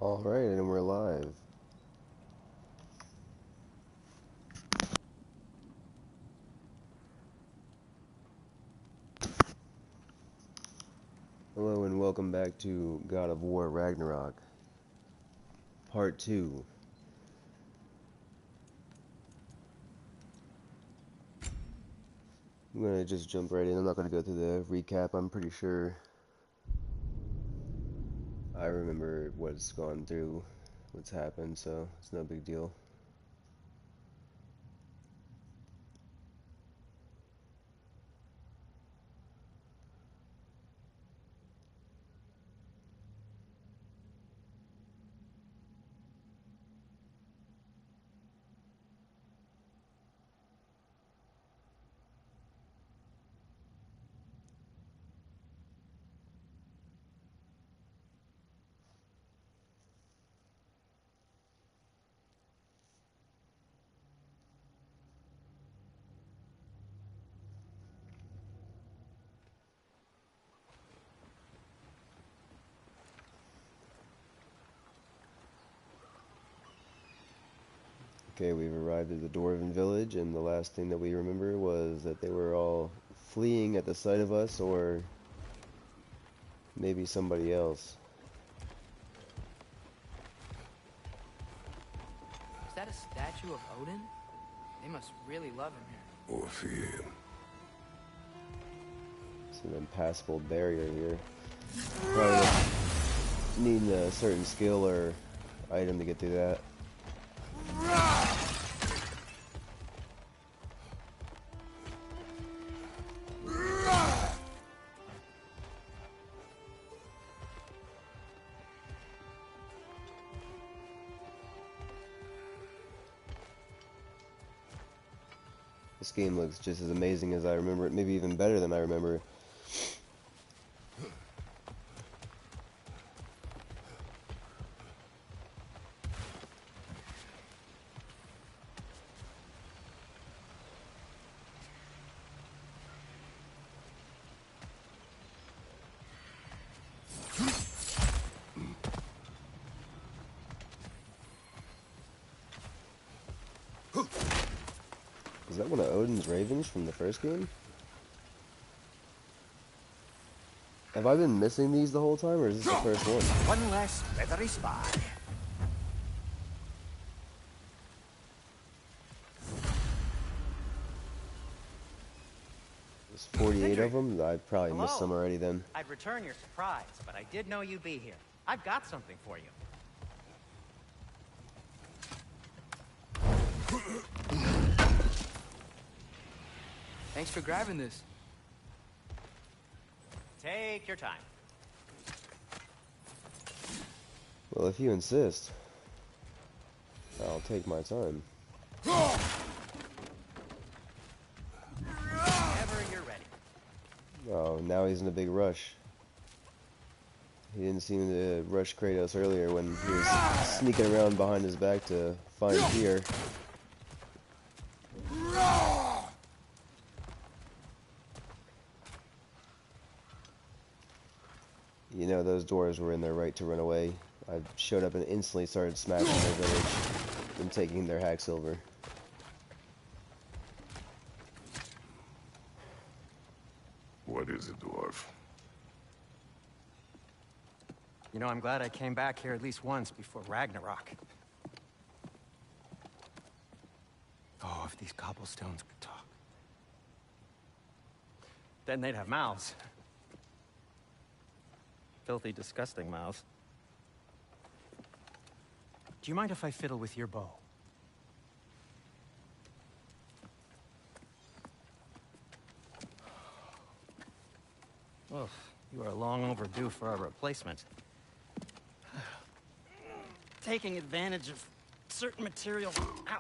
Alright, and we're live. Hello and welcome back to God of War Ragnarok, Part 2. I'm gonna just jump right in. I'm not gonna go through the recap. I'm pretty sure I remember what's gone through, what's happened, so it's no big deal. Okay, we've arrived at the Dwarven village, and the last thing that we remember was that they were all fleeing at the sight of us, or maybe somebody else. Is that a statue of Odin? They must really love him here. Or fear. It's an impassable barrier here. Probably needing a certain skill or item to get through that. This game looks just as amazing as I remember it, maybe even better than I remember. Is that one of Odin's ravens from the first game? Have I been missing these the whole time, or is this the first one? One less feathery spy. There's 48 of them? I probably missed some Hello. already then. I'd return your surprise, but I did know you'd be here. I've got something for you. Thanks for grabbing this. Take your time. Well, if you insist, I'll take my time. Whenever you're ready. Oh, now he's in a big rush. He didn't seem to rush Kratos earlier when he was sneaking around behind his back to find Tyr. You know, those dwarves were in their right to run away. I showed up and instantly started smashing their village and taking their hack silver. What is it, dwarf? You know, I'm glad I came back here at least once before Ragnarok. Oh, if these cobblestones could talk. Then they'd have mouths. Filthy, disgusting mouths. Do you mind if I fiddle with your bow? Oh, you are long overdue for a replacement. Taking advantage of certain materials. Ow.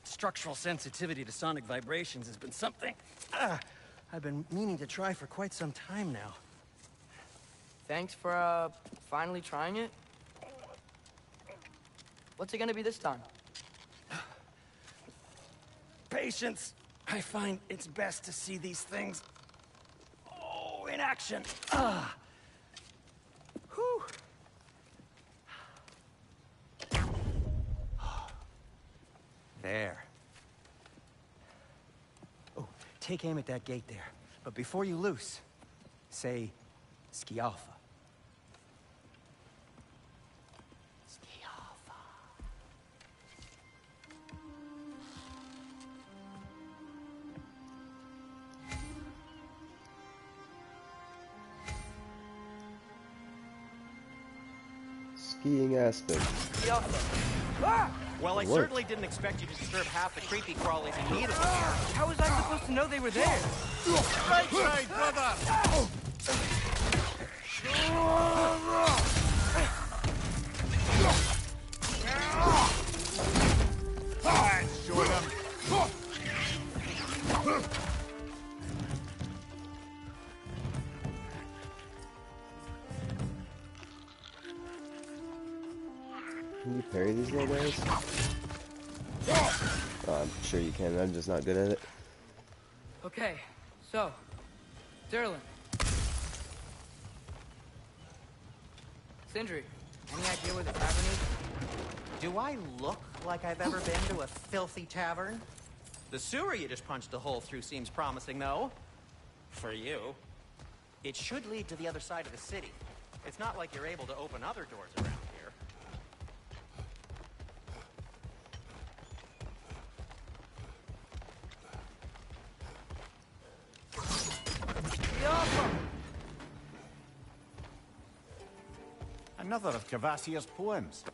Structural sensitivity to sonic vibrations has been something I've been meaning to try for quite some time now. Thanks for, finally trying it. What's it gonna be this time? Patience. I find it's best to see these things, in action. Whew. There. Oh, take aim at that gate there. But before you loose, say, Skialfa. Skialfa. Skiing aspect. Well, I Certainly didn't expect you to disturb half the creepy crawlies in need of them here. how was I supposed to know they were there? Right side, brother! Show them. Can you parry these little guys? Oh, I'm sure you can. I'm just not good at it. Okay, so, Derlin. Sindri, any idea where the tavern is? Do I look like I've ever been to a filthy tavern? The sewer you just punched a hole through seems promising, though. For you. It should lead to the other side of the city. It's not like you're able to open other doors around here. Another of Cavassier's poems.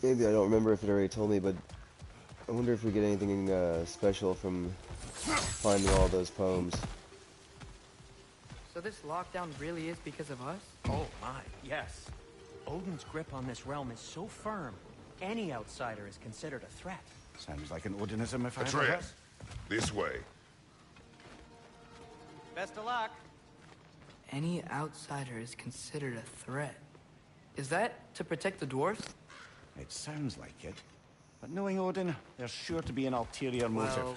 Maybe I don't remember if it already told me, but I wonder if we get anything special from finding all those poems. So this lockdown really is because of us? Oh my, yes. Odin's grip on this realm is so firm, any outsider is considered a threat. Sounds like an Odinism if I ever heard. Atreus, this way. Best of luck. Any outsider is considered a threat. Is that to protect the dwarves? It sounds like it. But knowing Odin, there's sure to be an ulterior motive. Well,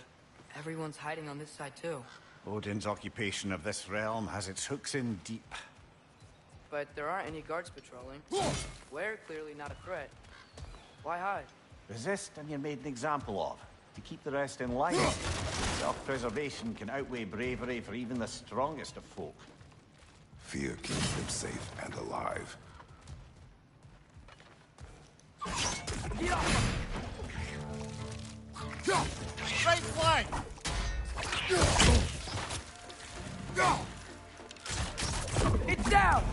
everyone's hiding on this side too. Odin's occupation of this realm has its hooks in deep. But there aren't any guards patrolling. We're clearly not a threat. Why hide? Resist and you're made an example of. To keep the rest in line. Self-preservation can outweigh bravery for even the strongest of folk. Fear keeps them safe and alive. Right flank! It's down!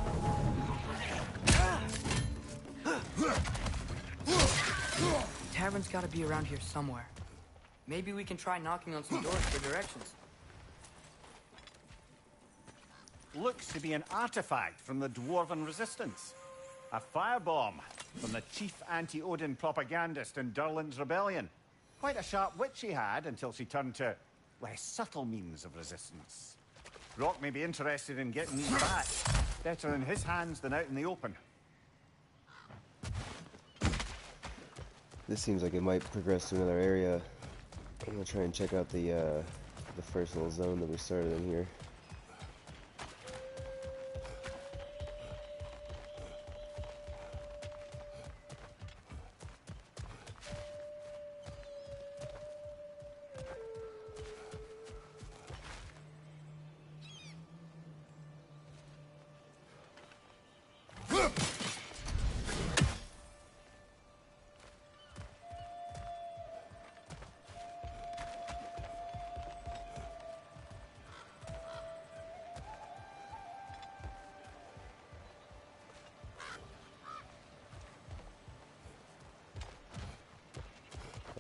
Tavern's gotta be around here somewhere. Maybe we can try knocking on some doors for directions. Looks to be an artifact from the Dwarven Resistance. A firebomb from the chief anti-Odin propagandist in Durlin's rebellion. Quite a sharp wit she had until she turned to less subtle means of resistance. Rock may be interested in getting these back. Better in his hands than out in the open. This seems like it might progress to another area. I'm gonna try and check out the first little zone that we started in here.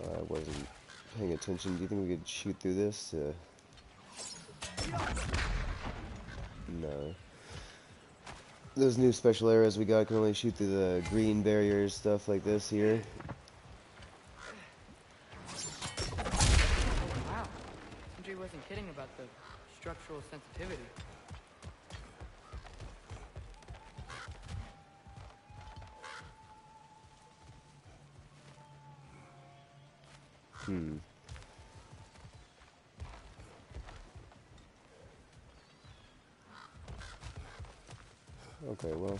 I wasn't paying attention. Do you think we could shoot through this? No. Those new special arrows we got can only shoot through the green barriers, stuff like this here. Wow, Sentry wasn't kidding about the structural sensitivity. Okay, well.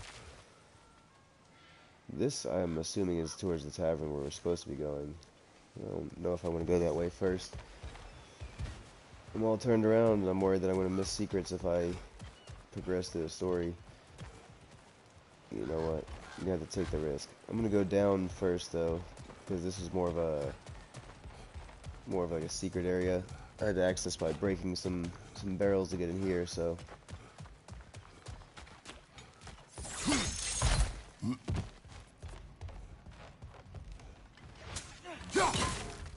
This, I'm assuming, is towards the tavern where we're supposed to be going. I don't know if I want to go that way first. I'm all turned around, and I'm worried that I'm going to miss secrets if I progress through the story. You know what? You have to take the risk. I'm going to go down first, though, because this is more of like a secret area. I had to access by breaking some barrels to get in here, so...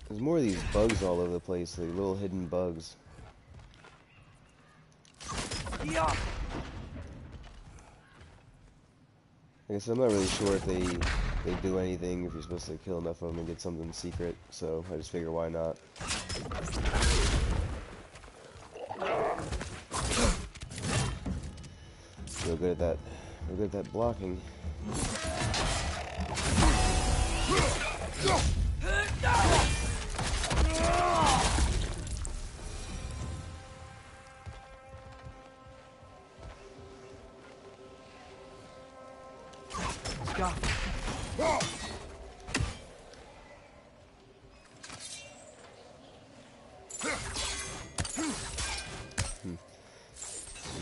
There's more of these bugs all over the place, like little hidden bugs. Yeah. I guess I'm not really sure if they do anything, if you're supposed to kill enough of them and get something secret, so I just figure why not. Real good at that. Real good at that blocking. Go.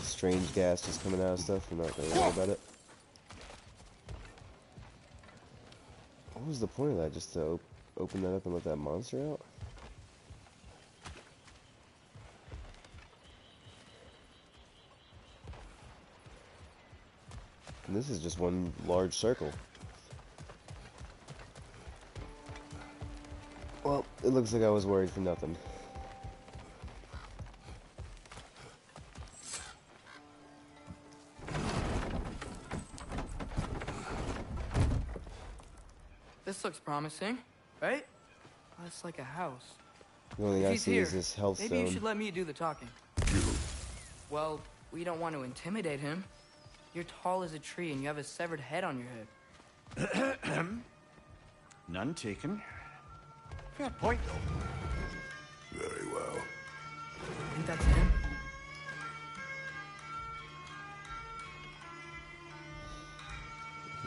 Strange gas just coming out of stuff. I'm not gonna worry about it. What was the point of that? Just to open that up and let that monster out? And this is just one large circle. Well, it looks like I was worried for nothing. This looks promising, right? Oh, it's like a house. The only thing If I he's see here, is this health maybe you stone. should let me do the talking. You. Well, we don't want to intimidate him. You're tall as a tree and you have a severed head on your head. None taken. Fair point, though. Very well. I think that's him.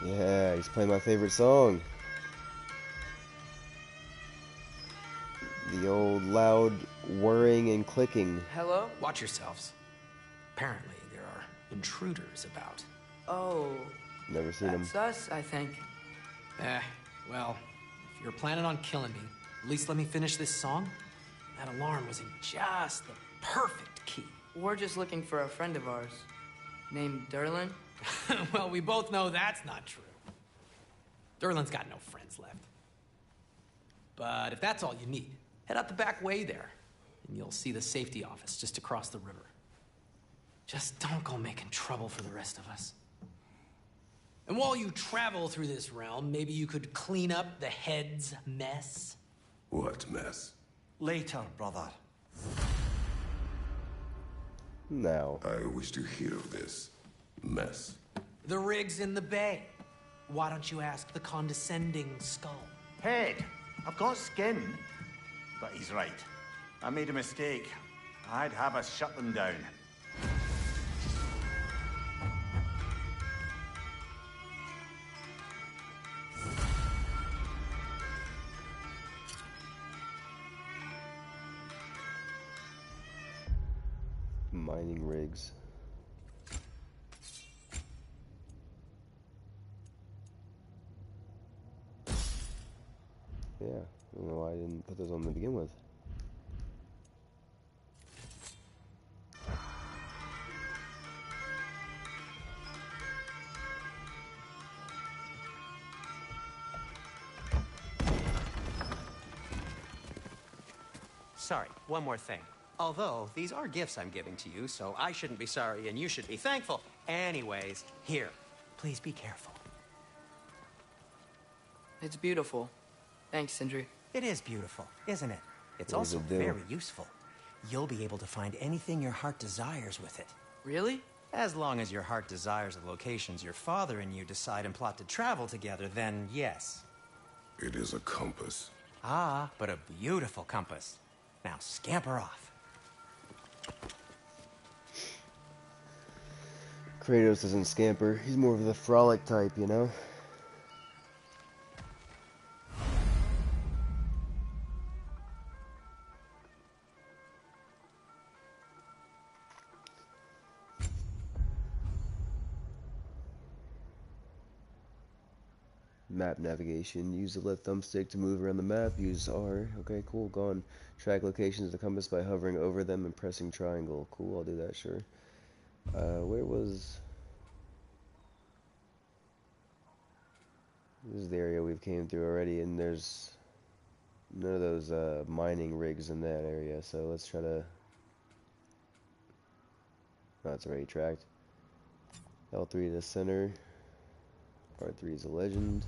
Yeah, he's playing my favorite song. The old loud whirring and clicking. Hello? Watch yourselves. Apparently, there are intruders about. Oh, Never seen him. that's us, I think. Well, if you're planning on killing me, at least let me finish this song. That alarm was in just the perfect key. We're just looking for a friend of ours named Derlin. Well, we both know that's not true. Derlin's got no friends left. But if that's all you need, head out the back way there, and you'll see the safety office just across the river. Just don't go making trouble for the rest of us. And while you travel through this realm, maybe you could clean up the head's mess. What mess? Later, brother. Now. I wish to hear of this mess. The rig's in the bay. Why don't you ask the condescending skull? Head. I've got skin. But he's right. I made a mistake. I'd have us shut them down. Mining rigs. Yeah, I don't know why I didn't put those on to begin with. Sorry, one more thing. Although, these are gifts I'm giving to you, so I shouldn't be sorry and you should be thankful. Anyways, here, please be careful. It's beautiful. Thanks, Sindri. It is beautiful, isn't it? It's What does also it do? very useful. You'll be able to find anything your heart desires with it. Really? As long as your heart desires the locations your father and you decide and plot to travel together, then yes. It is a compass. Ah, but a beautiful compass. Now scamper off. Kratos doesn't scamper. He's more of the frolic type, you know? Map navigation. Use the left thumbstick to move around the map. Use R. Okay, cool. Gone. Track locations of the compass by hovering over them and pressing triangle. Cool, I'll do that, sure. Where was... This is the area we've came through already, and there's none of those mining rigs in that area, so let's try to... Oh, it's already tracked. L3 to the center. R3 is a legend.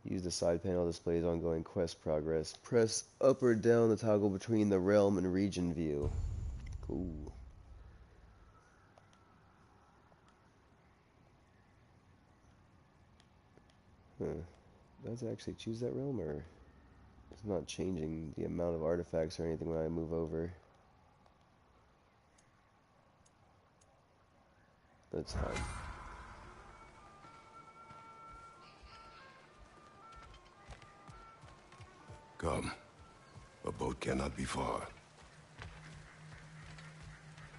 Use the side panel displays ongoing quest progress. Press up or down to toggle between the realm and region view. Cool. Huh. Does it actually choose that realm, or it's not changing the amount of artifacts or anything when I move over? That's fine. Come. A boat cannot be far.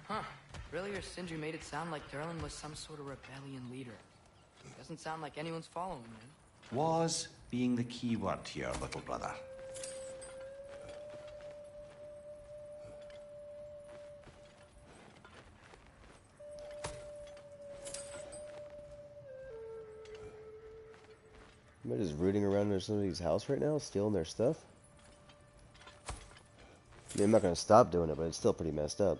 Huh. Earlier, Sindri made it sound like Durlin was some sort of rebellion leader. Doesn't sound like anyone's following him. Was being the key word here, little brother. Am I just rooting around in somebody's house right now, stealing their stuff? I mean, I'm not gonna stop doing it, but it's still pretty messed up.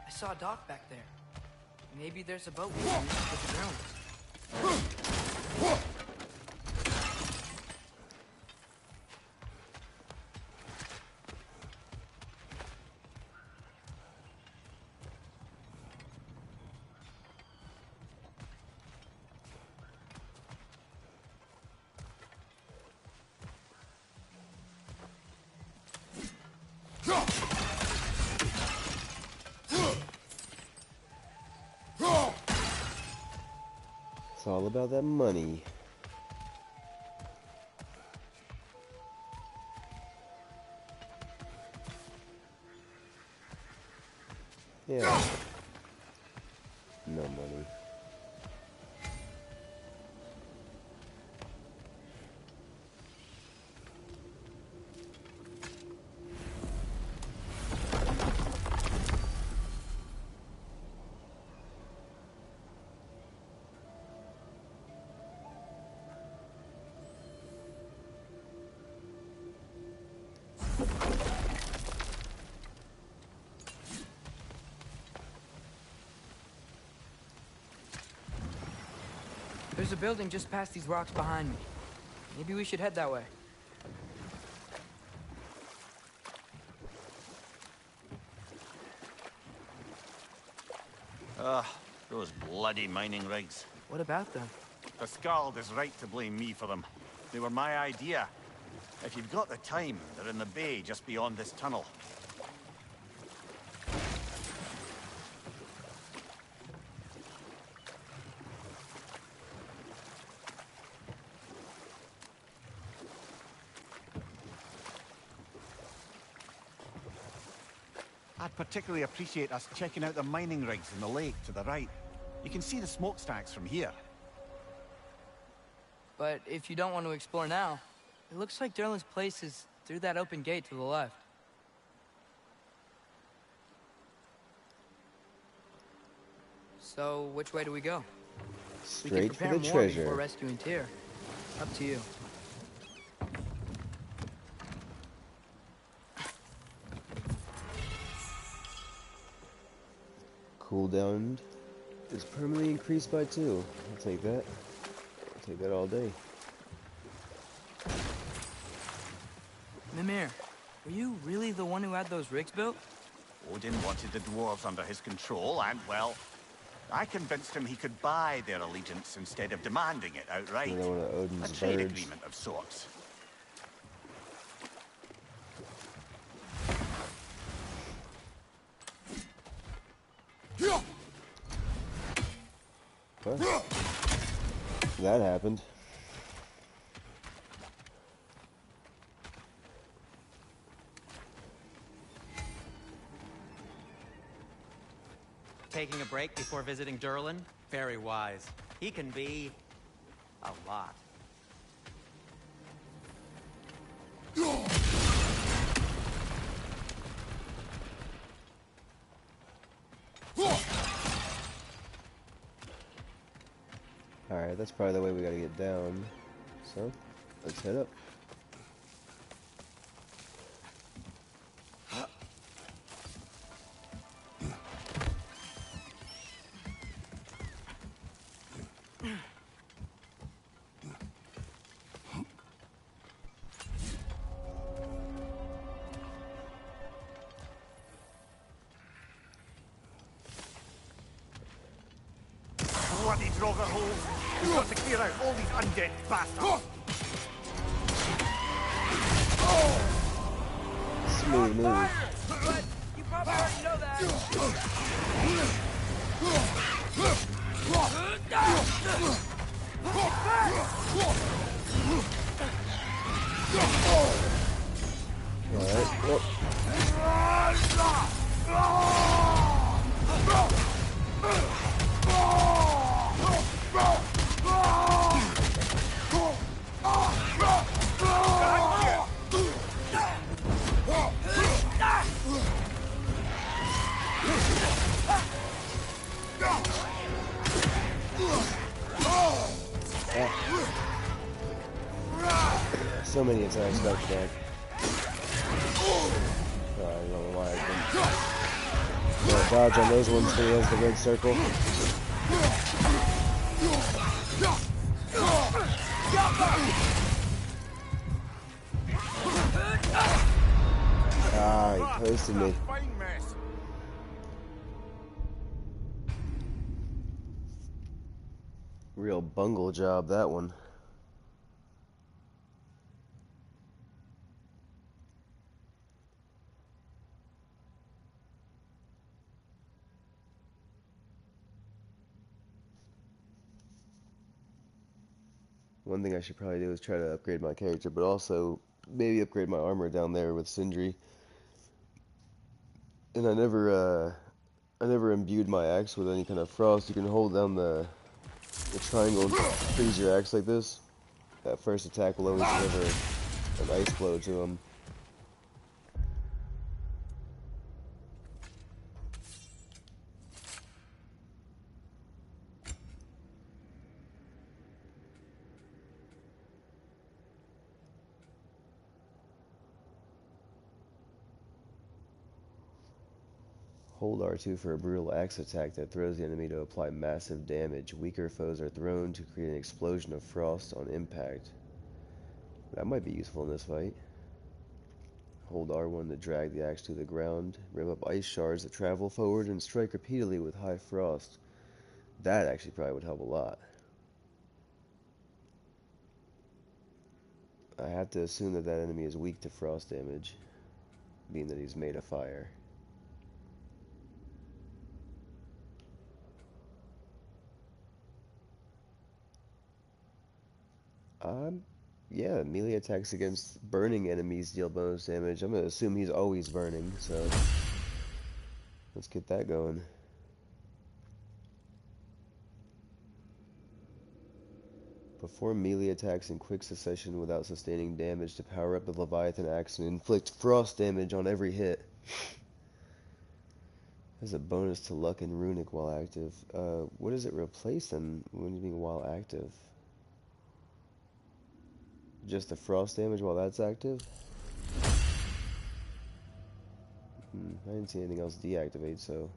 I saw a dock back there. Maybe there's a boat we can use to get the drones. It's all about that money. Yeah. No money. There's a building just past these rocks behind me. Maybe we should head that way. Those bloody mining rigs. What about them? The Skald is right to blame me for them. They were my idea. If you've got the time, they're in the bay just beyond this tunnel. I'd particularly appreciate us checking out the mining rigs in the lake to the right. You can see the smokestacks from here. But if you don't want to explore now, it looks like Durlin's place is through that open gate to the left. So, which way do we go? We can Straight for prepare the more treasure. before rescuing Tyr. Up to you. Cooldown is permanently increased by 2. I'll take that. I'll take that all day. Mimir, were you really the one who had those rigs built? Odin wanted the dwarves under his control, and, well, I convinced him he could buy their allegiance instead of demanding it outright. Another one of A Odin's trade birds. agreement of sorts. Huh? That happened. Taking a break before visiting Durlin? Very wise. He can be... a lot. Alright, that's probably the way we gotta get down. So, let's head up. Bloody Draugr holes! We've got to clear out all these undead bastards! Smooth move. But you probably already know that. Alright, well. So many attacks back to back. I don't know why I didn't dodge on those ones till he has the red circle. Ah, he posted me. Fine mess. Real bungle job, that one. One thing I should probably do is try to upgrade my character, but also maybe upgrade my armor down there with Sindri. And I never imbued my axe with any kind of frost. You can hold down the triangle and freeze your axe like this. That first attack will always deliver an ice blow to him. Hold R2 for a brutal axe attack that throws the enemy to apply massive damage. Weaker foes are thrown to create an explosion of frost on impact. That might be useful in this fight. Hold R1 to drag the axe to the ground. Rip up ice shards that travel forward and strike repeatedly with high frost. That actually probably would help a lot. I have to assume that that enemy is weak to frost damage, being that he's made of fire. Yeah, melee attacks against burning enemies deal bonus damage. I'm gonna assume he's always burning, so let's get that going. Perform melee attacks in quick succession without sustaining damage to power up the Leviathan axe and inflict frost damage on every hit. There's a bonus to luck and runic while active. What does it replace then when you're being while active? Just the frost damage while that's active? I didn't see anything else deactivate, so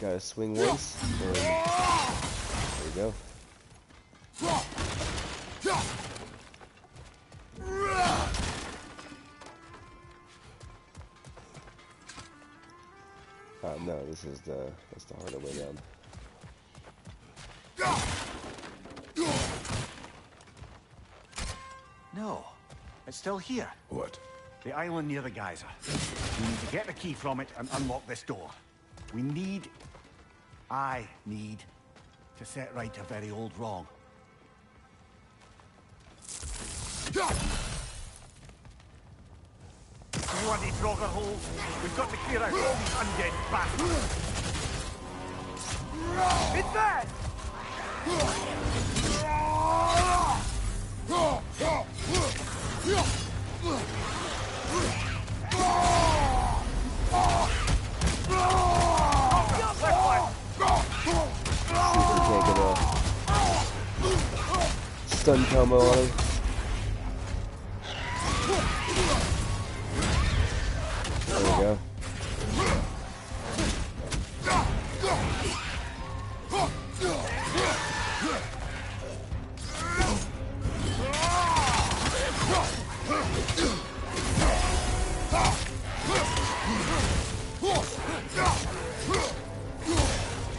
Gotta swing once, and there you go. No, that's the harder way down. No, it's still here. What? The island near the geyser. We need to get the key from it and unlock this door. I need to set right a very old wrong. Bloody Draugr holes! We've got to clear out all these undead bastards! It's bad! Can't get a stun combo on him. There we go.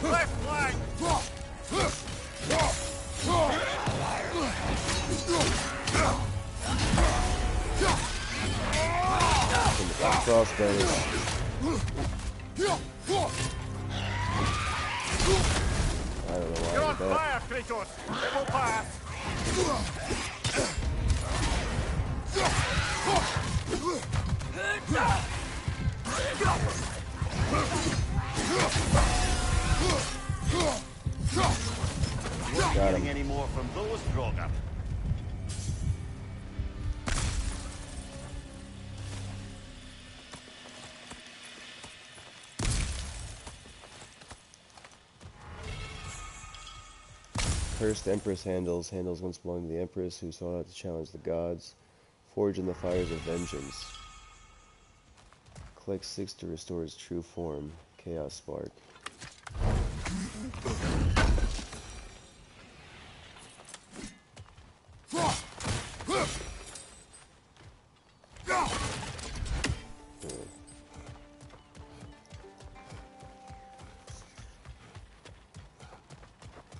Left flank! Crossbows. I don't know why You're I on did that. fire, Kratos! It will pass! Not getting any more from those Draugr. Cursed Empress handles once belonged to the Empress, who sought out to challenge the gods. Forged in the fires of vengeance. Collect 6 to restore its true form. Chaos Spark.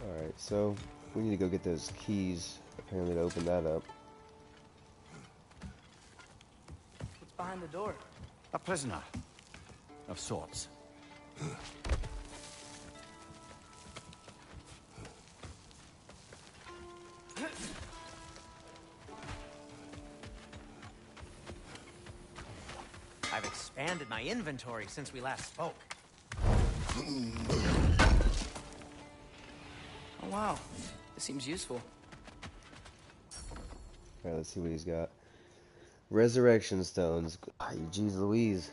Alright, so we need to go get those keys, apparently, to open that up. What's behind the door? A prisoner. Of sorts. I've expanded my inventory since we last spoke. Oh wow, this seems useful. Alright, let's see what he's got. Resurrection stones. Ah, you jeez Louise.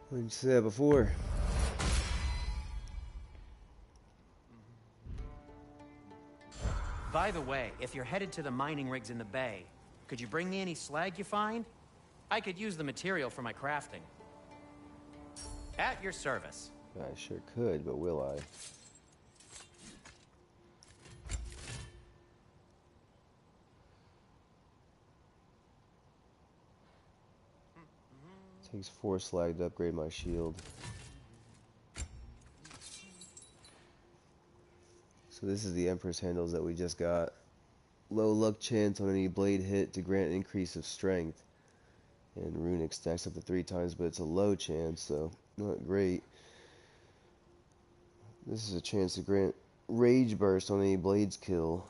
What did you say that before? By the way, if you're headed to the mining rigs in the bay, could you bring me any slag you find? I could use the material for my crafting. At your service. I sure could, but will I? Takes 4 slag to upgrade my shield. So this is the Empress handles that we just got. Low luck chance on any blade hit to grant increase of strength. And runic stacks up to 3 times, but it's a low chance, so not great. This is a chance to grant rage burst on any blades kill.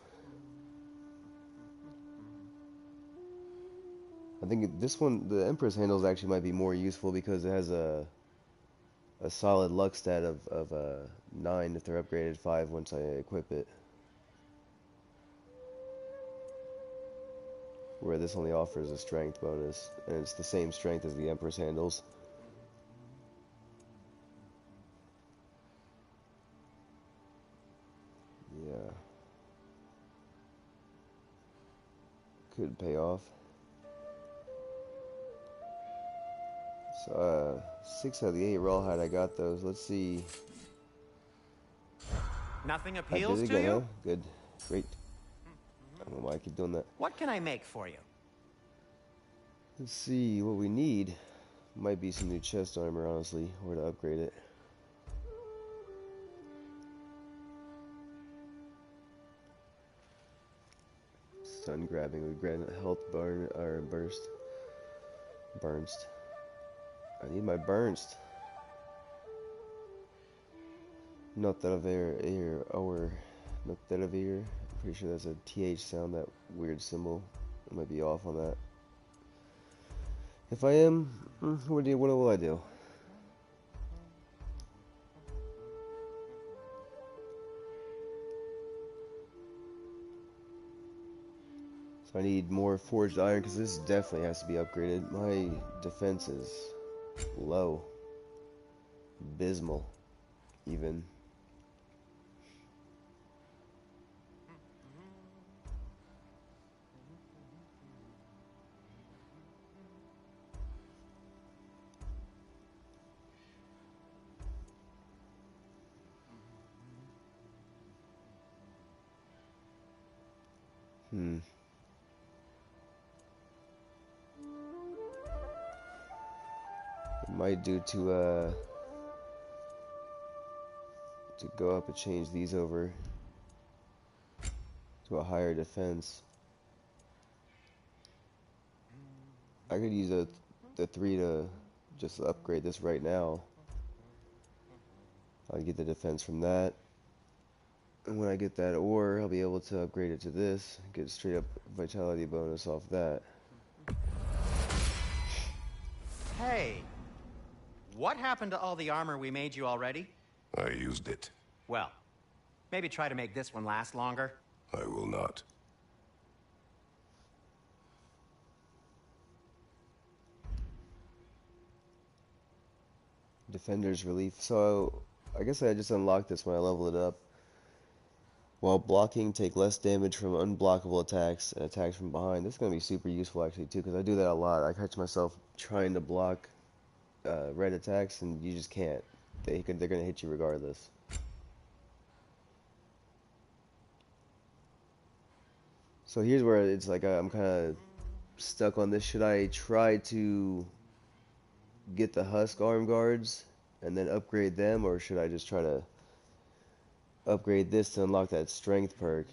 I think this one, the Empress handles, actually might be more useful because it has a solid luck stat of 9 if they're upgraded, 5 once I equip it. Where this only offers a strength bonus, and it's the same strength as the Empress handles. Yeah. Could pay off. So, 6 out of the 8 rawhide, I got those. Let's see. Nothing I appeals did to again, you? huh? Good. Great. I don't know why I keep doing that. What can I make for you? Let's see what we need. Might be some new chest armor, honestly, or to upgrade it. Stun grabbing would grant a health burn or burst. Burnst. I need my burnst. Not that of air or not that of ear. I'm pretty sure that's a TH sound, that weird symbol. I might be off on that. If I am, what will I do? So I need more forged iron because this definitely has to be upgraded. My defense is low. Abysmal, even. Might do to go up and change these over to a higher defense. I could use the 3 to just upgrade this right now. I'll get the defense from that. And when I get that ore, I'll be able to upgrade it to this, get straight up vitality bonus off that. Hey, what happened to all the armor we made you already? I used it. Well, maybe try to make this one last longer. I will not. Defender's relief. So I guess I just unlocked this when I leveled it up. While blocking, take less damage from unblockable attacks and attacks from behind. This is going to be super useful actually too, because I do that a lot. I catch myself trying to block red attacks and you just can't. They're going to hit you regardless. So here's where it's like I'm kind of stuck on this. Should I try to get the husk arm guards and then upgrade them, or should I just try to upgrade this to unlock that strength perk?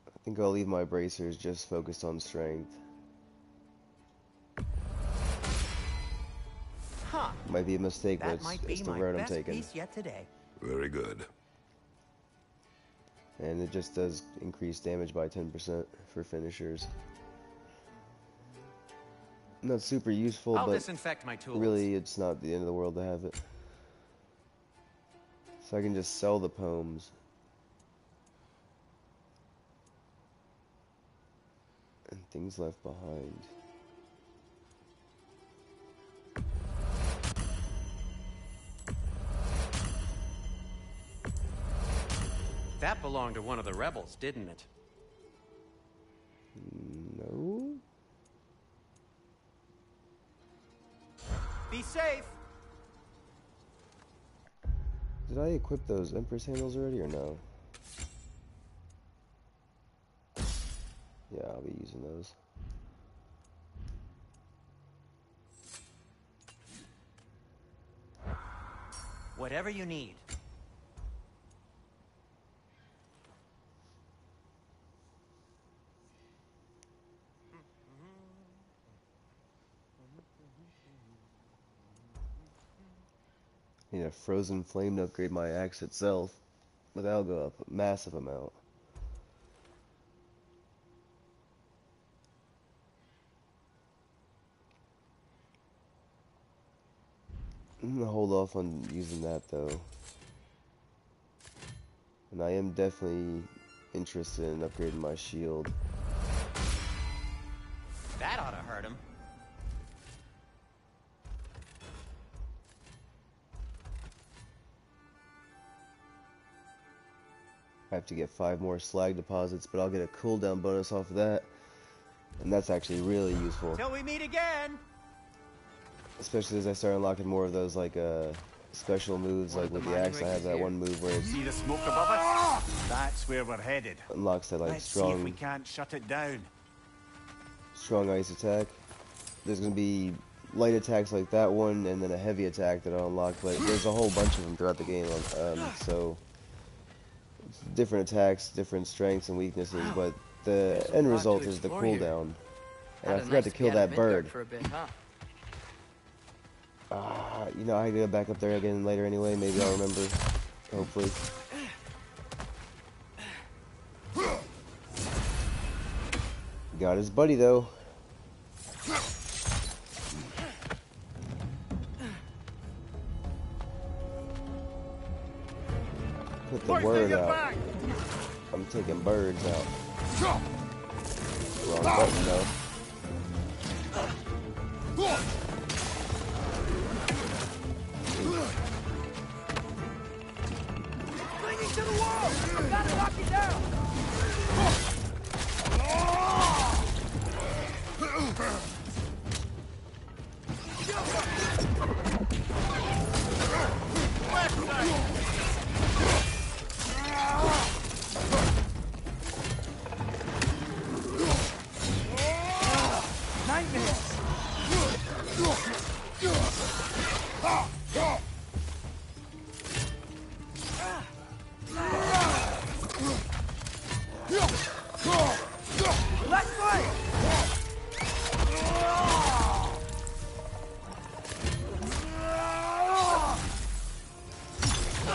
I think I'll leave my bracers just focused on strength. Huh. Might be a mistake, but That might be it's the my road I'm best taking. piece yet today. Very good. And it just does increase damage by 10% for finishers. Not super useful, I'll but disinfect my tools. really it's not the end of the world to have it. So I can just sell the poems. And things left behind. That belonged to one of the rebels, didn't it? No? Be safe! Did I equip those Empress handles already or no? Yeah, I'll be using those. Whatever you need. Need a frozen flame to upgrade my axe itself, but that'll go up a massive amount. I'm gonna hold off on using that though. And I am definitely interested in upgrading my shield. That ought to hurt him. I have to get 5 more slag deposits, but I'll get a cooldown bonus off of that. And that's actually really useful. Till we meet again. Especially as I start unlocking more of those, like, special moves, One like of the with the mining axe. I rigs have is that here. one move where it See the smoke above us? That's where we're headed. unlocks that, like, Let's see if we strong, can't shut it down. strong ice attack. There's gonna be light attacks like that one, and then a heavy attack that I'll unlock, but there's a whole bunch of them throughout the game, so different attacks, different strengths and weaknesses, but the There's a end lot result to is the explore here. cooldown. And Had I a forgot nice to to be kill out of that Midgard bird. for a bit, huh? You know, I gotta go back up there again later anyway, maybe I'll remember, hopefully. Got his buddy though. Put the word out. I'm taking birds out. Wrong button though. Clinging to the wall! Gotta knock it down!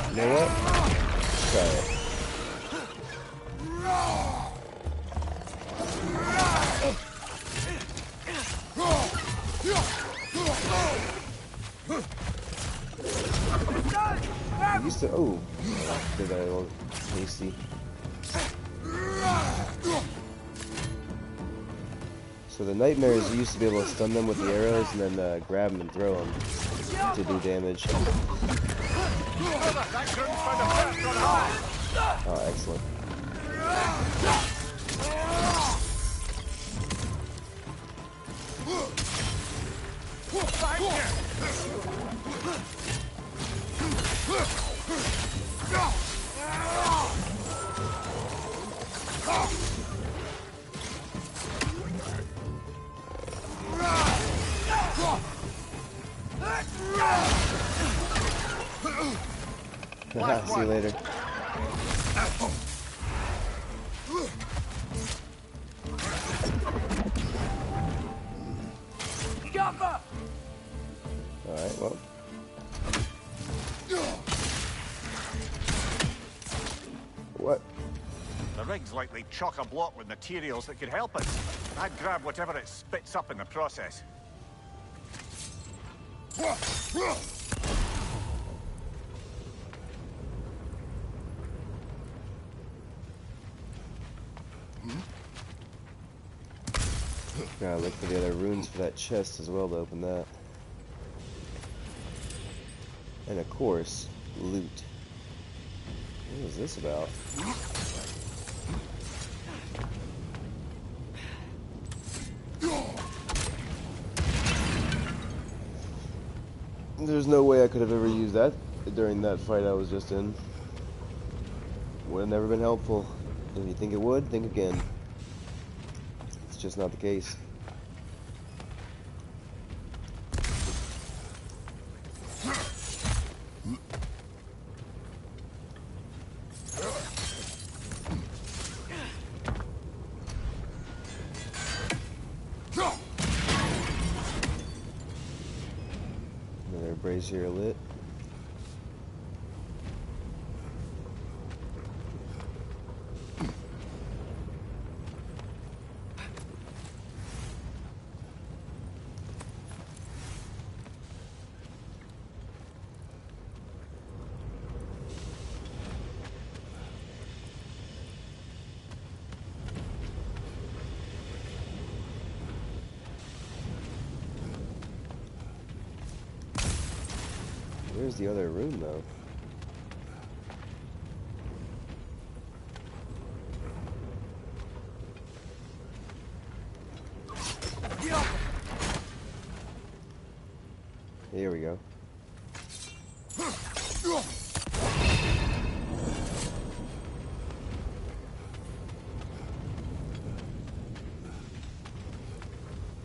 You know what? Let's try it. I used to. Oh, did that a little hasty. So the nightmares, you used to be able to stun them with the arrows and then grab them and throw them to do damage. Oh, excellent. See you later. Alright, well. What? The rig's likely chock-a-block with materials that could help us. I'd grab whatever it spits up in the process. Gotta look for the other runes for that chest as well to open that. And of course, loot. What is this about? There's no way I could have ever used that during that fight I was just in. Would have never been helpful. If you think it would, think again. It's just not the case. Another brazier lit. Where's the other room, though? Here we go.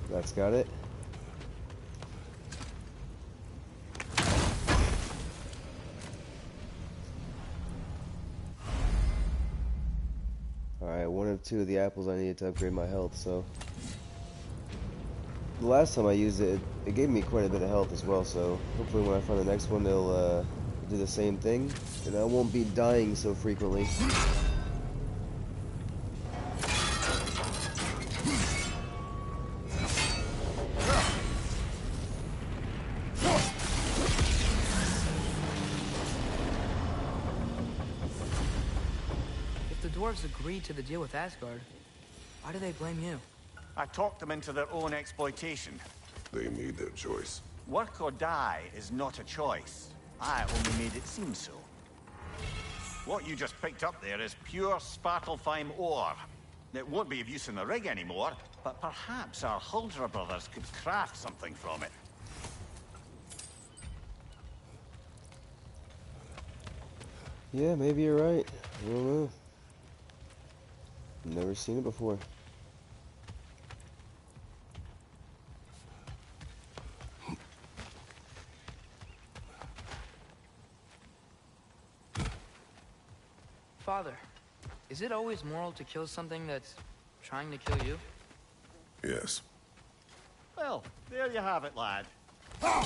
That's got it. Alright, one of two of the apples I needed to upgrade my health, so... The last time I used it, it gave me quite a bit of health as well, so hopefully when I find the next one, they'll do the same thing, and I won't be dying so frequently. If the dwarves agreed to the deal with Asgard, why do they blame you? I talked them into their own exploitation. They made their choice. Work or die is not a choice. I only made it seem so. What you just picked up there is pure Svartalfheim ore. It won't be of use in the rig anymore, but perhaps our Huldra brothers could craft something from it. Yeah, maybe you're right. I don't know. Never seen it before. Father, is it always moral to kill something that's trying to kill you? Yes. Well, there you have it, lad. Well,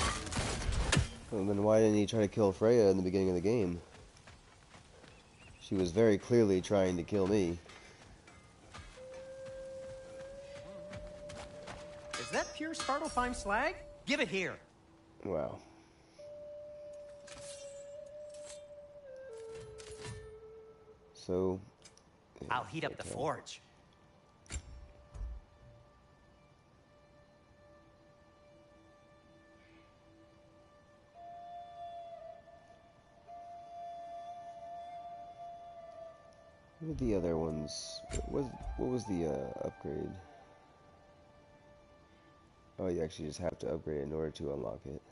then why didn't he try to kill Freya in the beginning of the game? She was very clearly trying to kill me. Is that pure Svartalfheim slag? Give it here. Wow. So... yeah, I'll heat up the okay. forge. What are the other ones? What was the upgrade? Oh, you actually just have to upgrade in order to unlock it.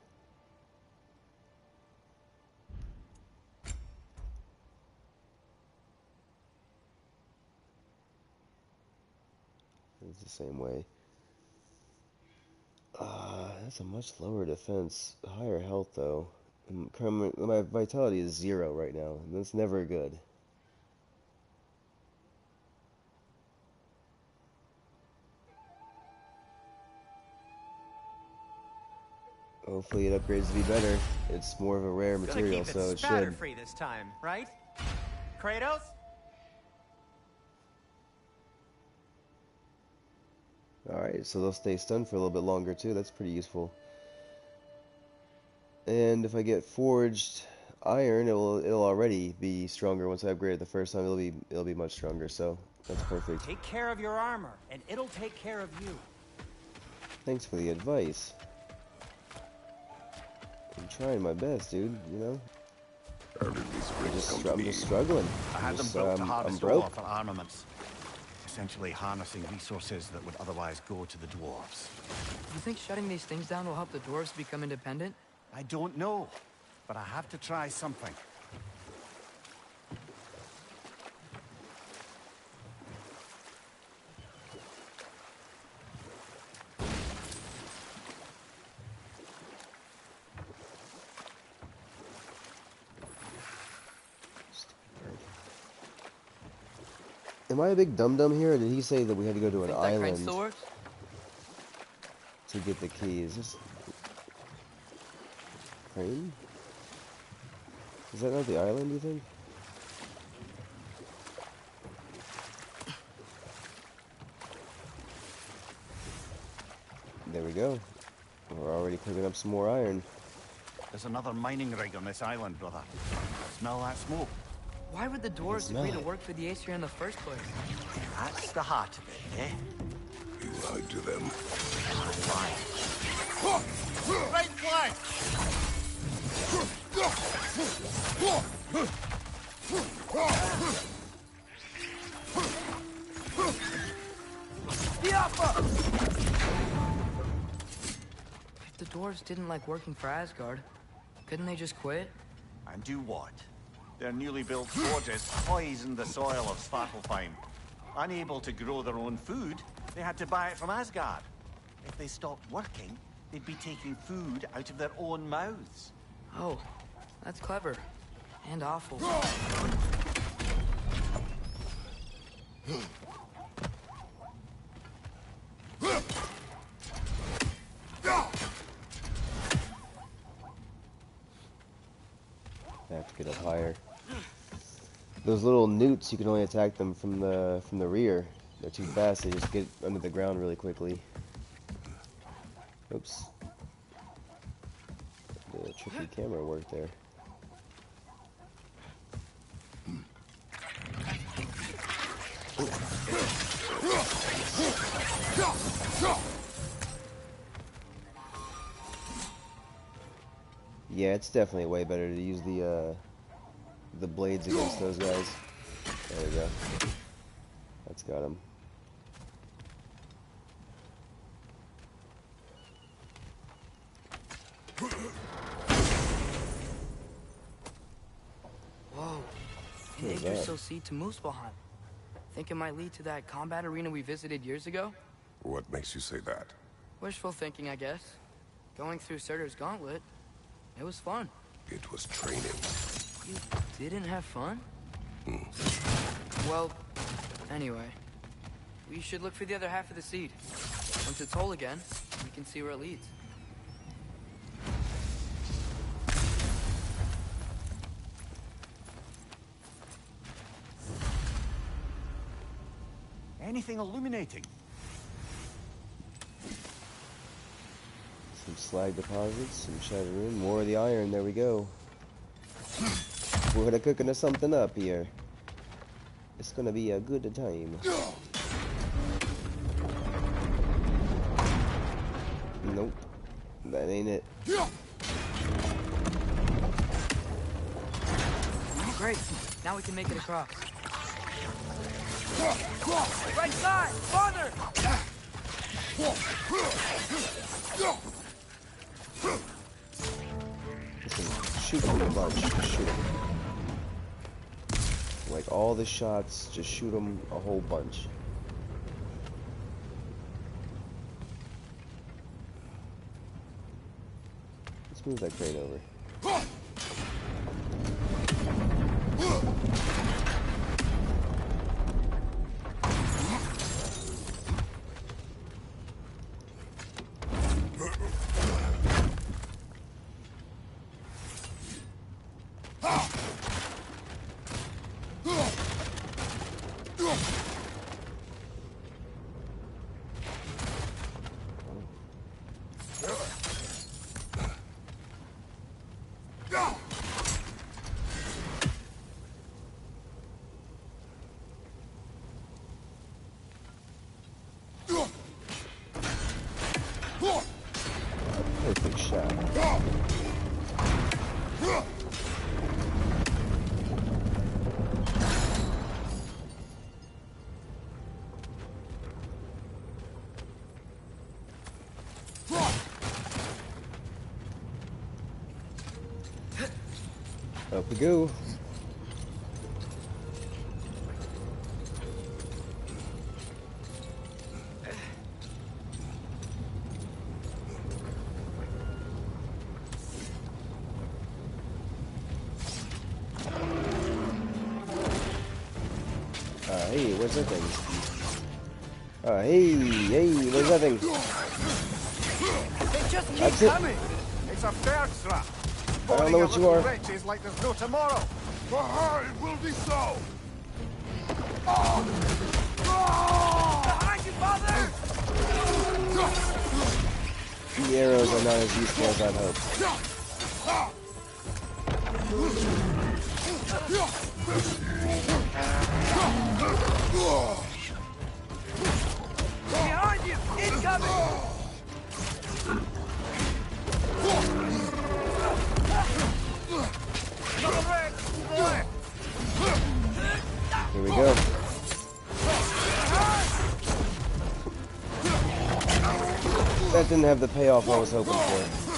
It's the same way. That's a much lower defense. Higher health, though. My vitality is 0 right now, and that's never good. Hopefully it upgrades to be better. It's more of a rare material, so it should. Spatter-free this time, right? Kratos? Alright, so they'll stay stunned for a little bit longer too. That's pretty useful. And if I get forged iron, it'll already be stronger. Once I upgrade it the first time, it'll be much stronger, so that's perfect. Take care of your armor, and it'll take care of you. Thanks for the advice. I'm trying my best, dude, you know? Everybody's rich come to I'm me. just struggling. I had them Just, built to I'm harvest broke. ore for armaments. Essentially harnessing resources that would otherwise go to the dwarves. You think shutting these things down will help the dwarves become independent? I don't know, but I have to try something. Am I a big dum-dum here, or did he say that we had to go to an Think that crane island still works? to get the key? Is this... crane? Is that not the island, you think? There we go. We're already picking up some more iron. There's another mining rig on this island, brother. Smell that smoke? Why would the dwarves smell agree to it. work for the Aesir in the first place? That's the heart of it, eh? You lied to them. Right flank! If the dwarves didn't like working for Asgard, couldn't they just quit? And do what? Their newly built forges poisoned the soil of Svartalfheim. Unable to grow their own food, they had to buy it from Asgard. If they stopped working, they'd be taking food out of their own mouths. Oh, that's clever. And awful. I have to get up higher. Those little newts, you can only attack them from the rear. They're too fast, they just get under the ground really quickly. Oops. The tricky camera work there. Yeah, it's definitely way better to use the blades against those guys. There we go. That's got him. Whoa. An What is that? Yggdrasil to Muspelheim. Think it might lead to that combat arena we visited years ago? What makes you say that? Wishful thinking, I guess. Going through Surtur's gauntlet, it was fun. It was training. You didn't have fun? Well, anyway. We should look for the other half of the seed. Once it's whole again, we can see where it leads. Anything illuminating? Some slag deposits, some shattered rune, more of the iron, there we go. We're cooking us something up here. It's gonna be a good time. Nope. That ain't it. Great. Now we can make it across. Right side! Farther! Listen, shoot them a bunch. Just shoot them. Like all the shots, just shoot them a whole bunch. Let's move that crate over. Perfect shot. Up we go. Hey, where's that thing? Hey, where's that thing? They just keep That's it. coming! It's a bear trap! I don't know what you are. Wretches like there's no tomorrow! For her, it will be so! Behind you, father! The arrows are not as useful as I'd hoped. Behind you! Incoming! Here we go. That didn't have the payoff I was hoping for.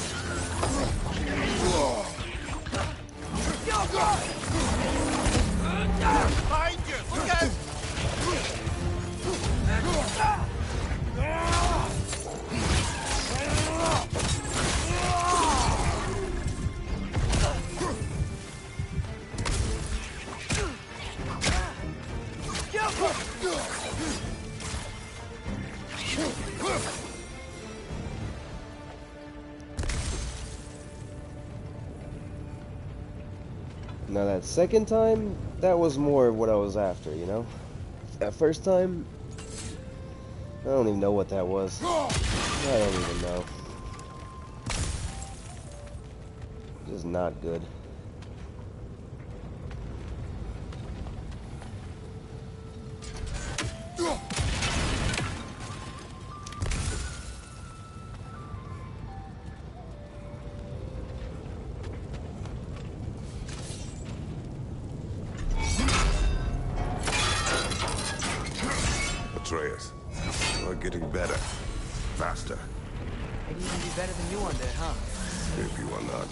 Now that second time, that was more of what I was after, you know? That first time, I don't even know what that was. I don't even know. Just not good. Atreus, you are getting better. Faster. Maybe even be better than you one day, huh? If you are not,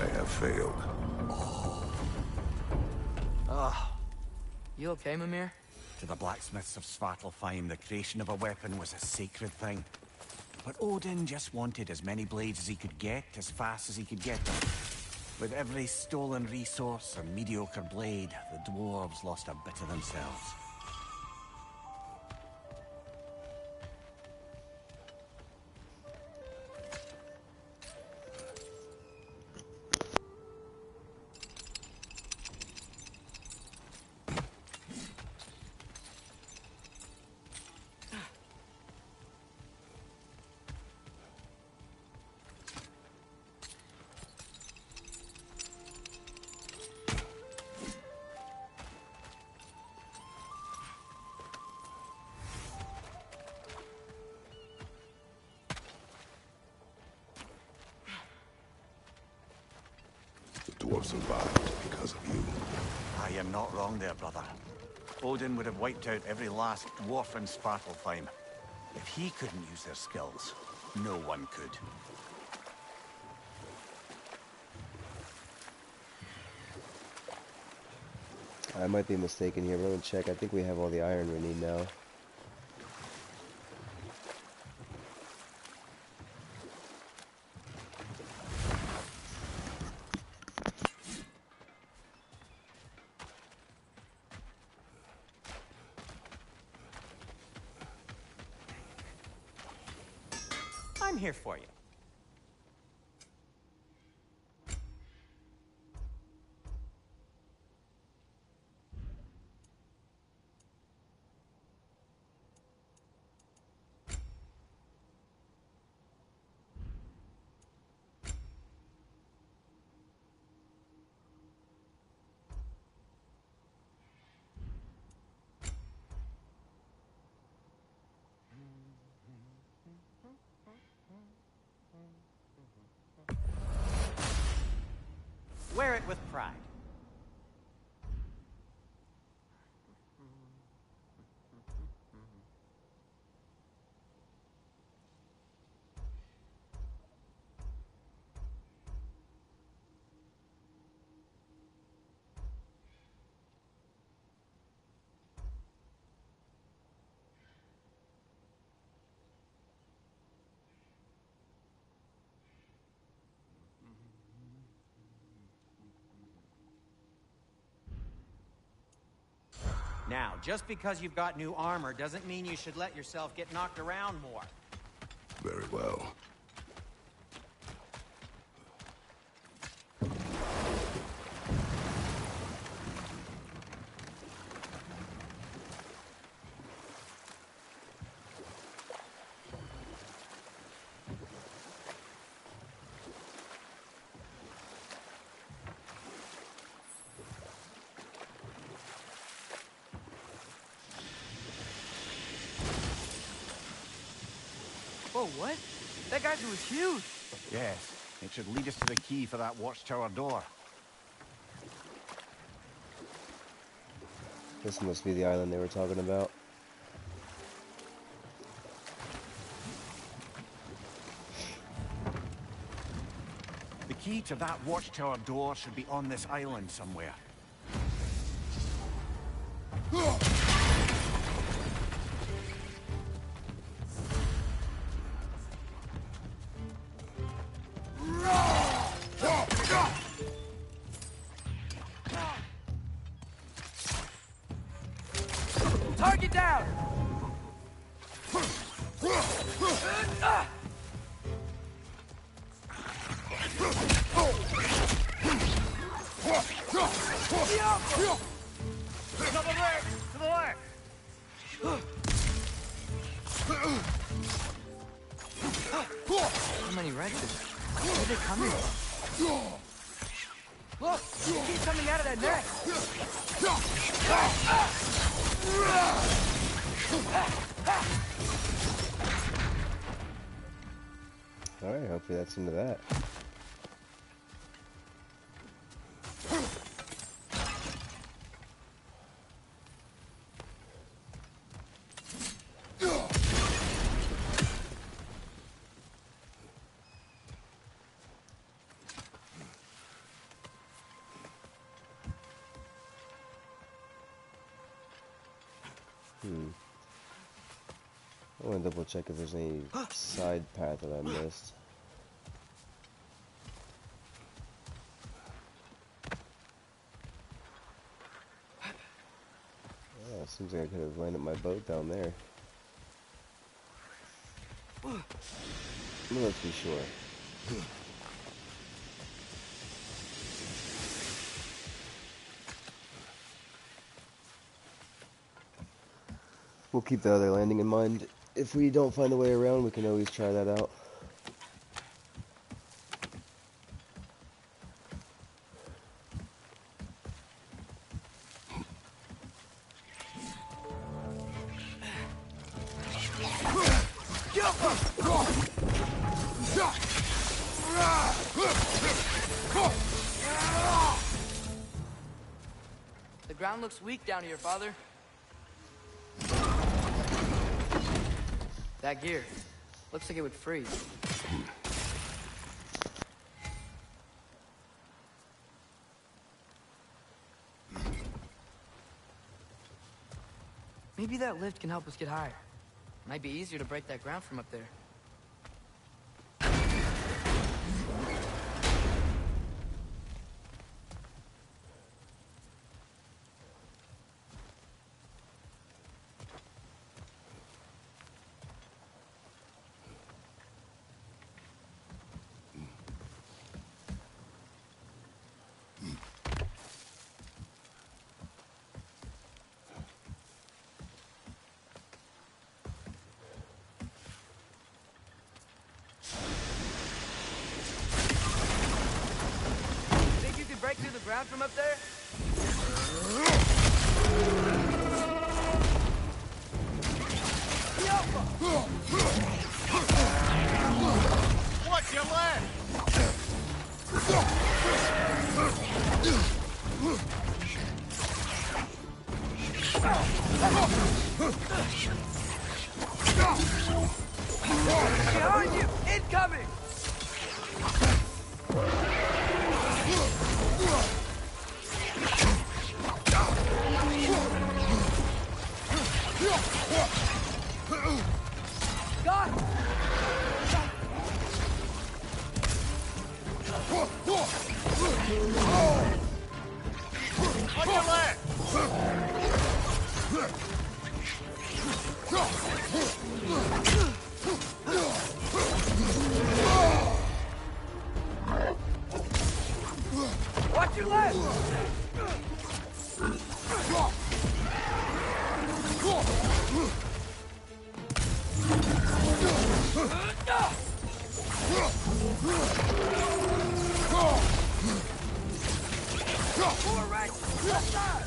I have failed. You okay, Mimir? To the blacksmiths of Svartalfheim, the creation of a weapon was a sacred thing. But Odin just wanted as many blades as he could get, as fast as he could get them. With every stolen resource or mediocre blade, the dwarves lost a bit of themselves. The dwarves survived because of you. I am not wrong there, brother. Odin would have wiped out every last dwarf in Svartalfheim. If he couldn't use their skills, no one could. I might be mistaken here, but let me check. I think we have all the iron we need now. I'm here for you. Wear it with pride. Now, just because you've got new armor doesn't mean you should let yourself get knocked around more. Very well. Whoa, what? That geyser was huge. Yes, it should lead us to the key for that watchtower door. This must be the island they were talking about. The key to that watchtower door should be on this island somewhere. Target down! Double right! To the left! How many wrecks? Where are they coming from? Look! Keep coming out of that neck! Alright, hopefully that's into that. I want to double check if there's any side path that I missed. Yeah, seems like I could have landed my boat down there. Let's be sure. We'll keep the other landing in mind. If we don't find a way around, we can always try that out. The ground looks weak down here, Father. That gear. Looks like it would freeze. Maybe that lift can help us get higher. Might be easier to break that ground from up there. Break through the ground from up there? Watch your left! Behind you! Incoming! God! On your left! Watch your left! War Ragnarok, left side!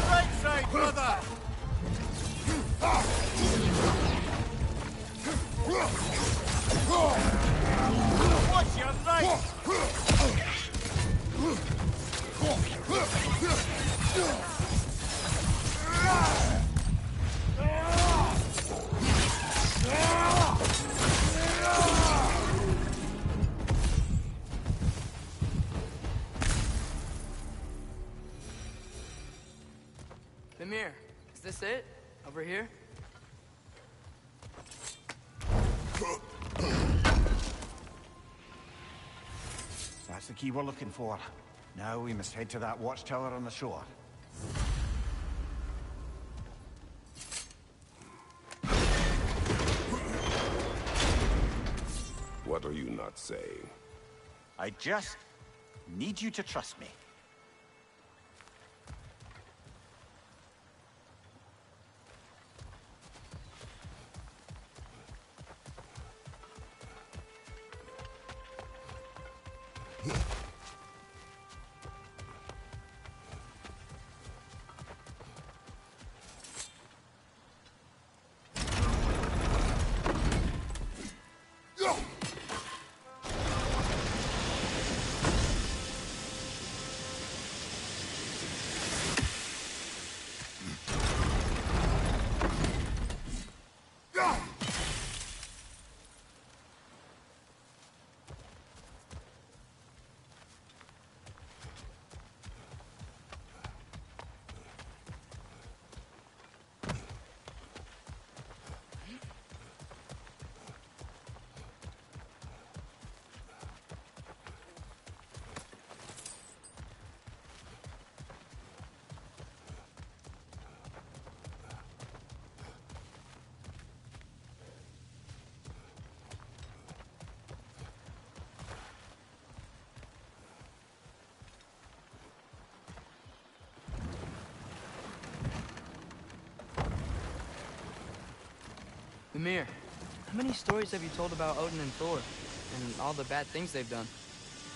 Right side, brother! Watch your right! Mimir, is this it? Over here? That's the key we're looking for. Now we must head to that watchtower on the shore. What are you not saying? I just need you to trust me. Mimir, how many stories have you told about Odin and Thor? And all the bad things they've done?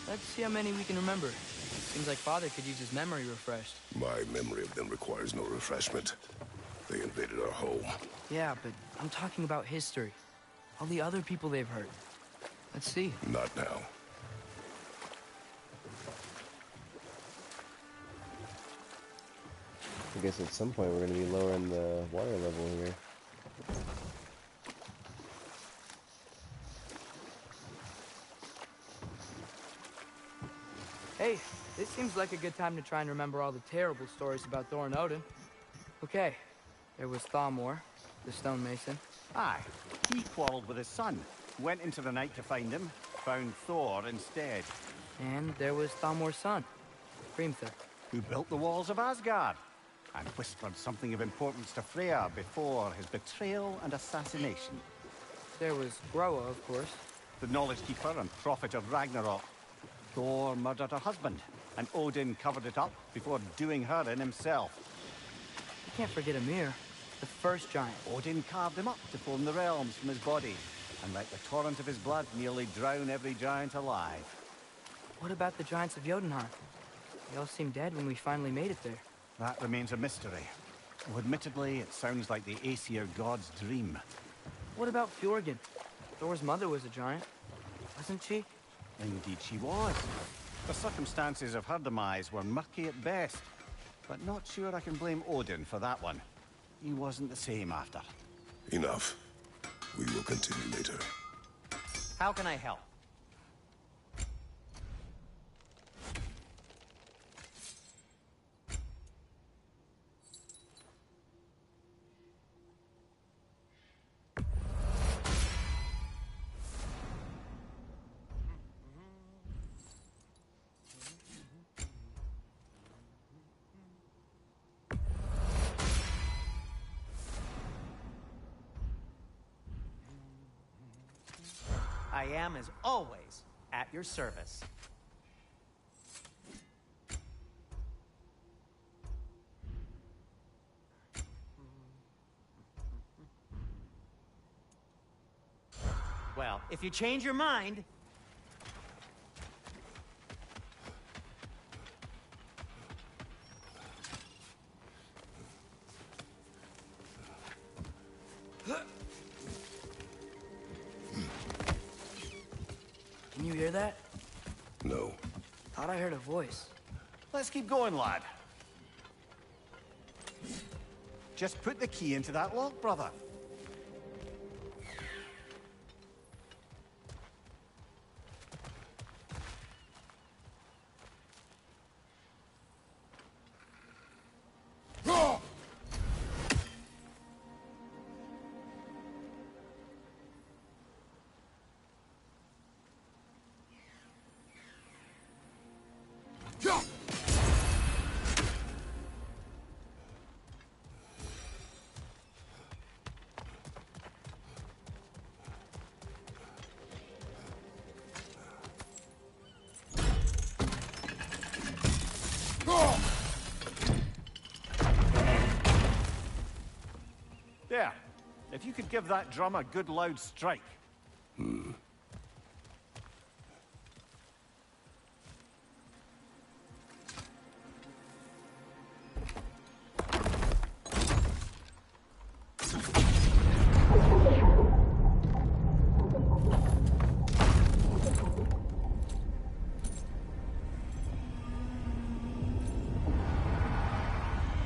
Let's see how many we can remember. Seems like Father could use his memory refreshed. My memory of them requires no refreshment. They invaded our home. Yeah, but I'm talking about history. All the other people they've hurt. Let's see. Not now. I guess at some point we're going to be lowering the water level here. Hey, this seems like a good time to try and remember all the terrible stories about Thor and Odin. Okay, there was Thamor, the stonemason. Aye, he quarreled with his son, went into the night to find him, found Thor instead. And there was Thamor's son, Hrimthur. Who built the walls of Asgard, and whispered something of importance to Freya before his betrayal and assassination. There was Groa, of course. The knowledge keeper and prophet of Ragnarok. Thor murdered her husband, and Odin covered it up before doing her in himself. You can't forget Ymir, the first giant. Odin carved him up to form the realms from his body, and let the torrent of his blood nearly drown every giant alive. What about the giants of Jotunheim? They all seemed dead when we finally made it there. That remains a mystery. Though admittedly, it sounds like the Aesir god's dream. What about Fjorgyn? Thor's mother was a giant, wasn't she? Indeed she was. The circumstances of her demise were murky at best, but not sure I can blame Odin for that one. He wasn't the same after. Enough. We will continue later. How can I help? I am, as always, at your service. Well, if you change your mind... Can you hear that? No. Thought I heard a voice. Let's keep going, lad. Just put the key into that lock, brother. If you could give that drum a good loud strike.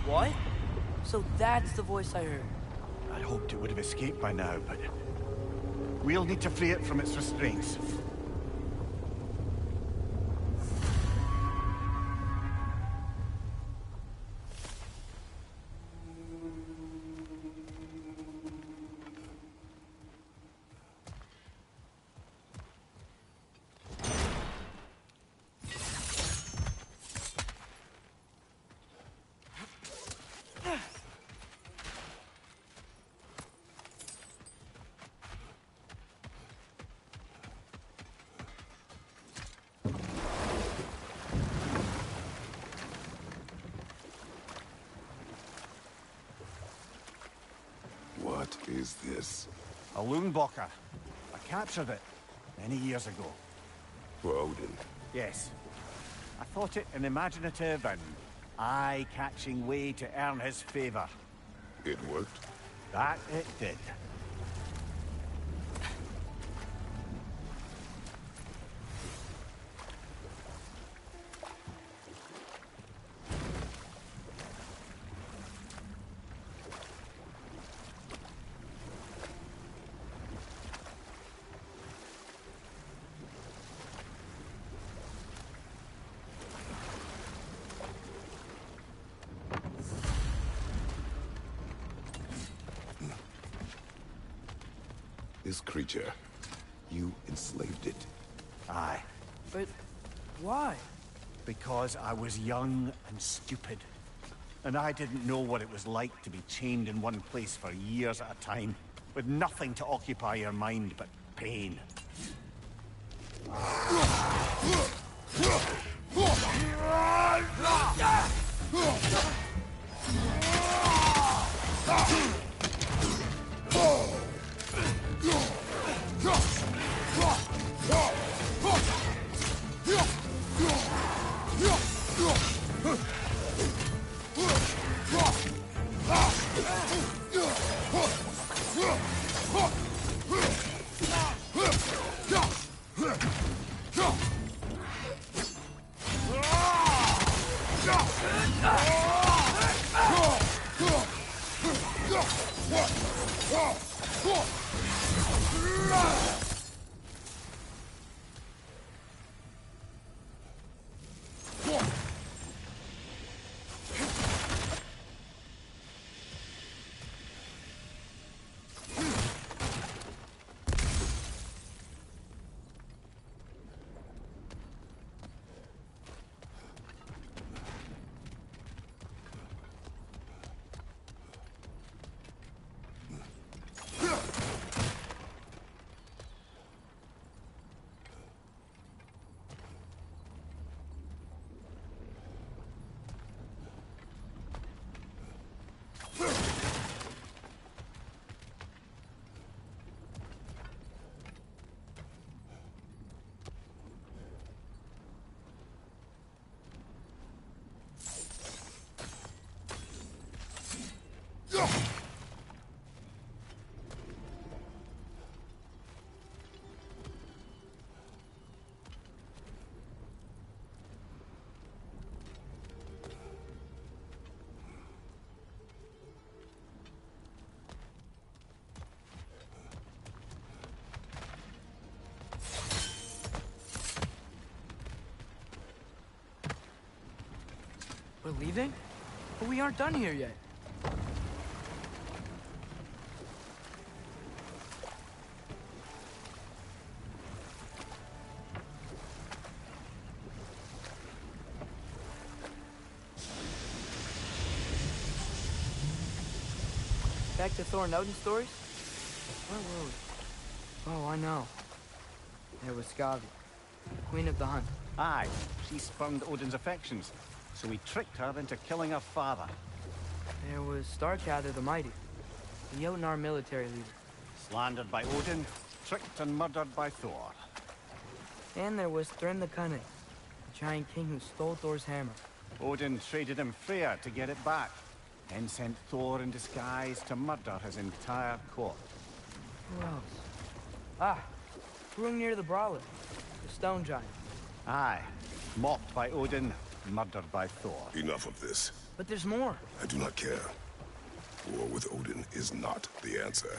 What? So that's the voice I heard. I hoped it would have escaped by now, but we'll need to free it from its restraints. What is this? A Loonbocker. I captured it many years ago. For Odin. Yes. I thought it an imaginative and eye-catching way to earn his favor. It worked? That it did. This creature, you enslaved it. Aye. But why? Because I was young and stupid. And I didn't know what it was like to be chained in one place for years at a time, with nothing to occupy your mind but pain. We're leaving? But we aren't done here yet. Back to Thor and Odin stories? Where were we? Oh, I know. There was Skavi, Queen of the Hunt. Aye, she spurned Odin's affections, so he tricked her into killing her father. There was Starkather the Mighty. the Jotnar military leader. Slandered by Odin, tricked and murdered by Thor. And there was Thrym the Cunning, the giant king who stole Thor's hammer. Odin traded him Freya to get it back, then sent Thor in disguise to murder his entire court. Who else? Ah, Hrungnir the Brawler, the stone giant. Aye, mocked by Odin, murdered by Thor. Enough of this. But there's more. I do not care. War with Odin is not the answer.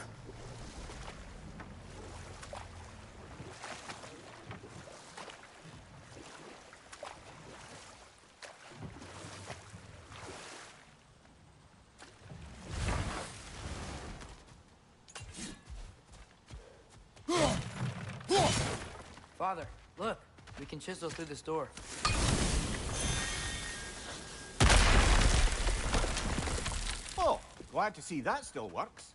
Father, look. We can chisel through this door. Oh, glad to see that still works.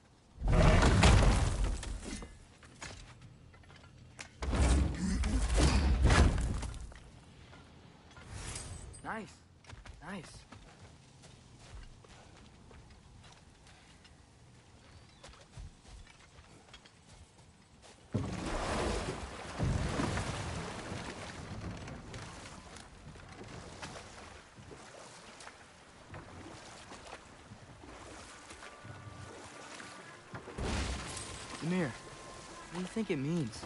Nice. Nice. Ymir, what do you think it means?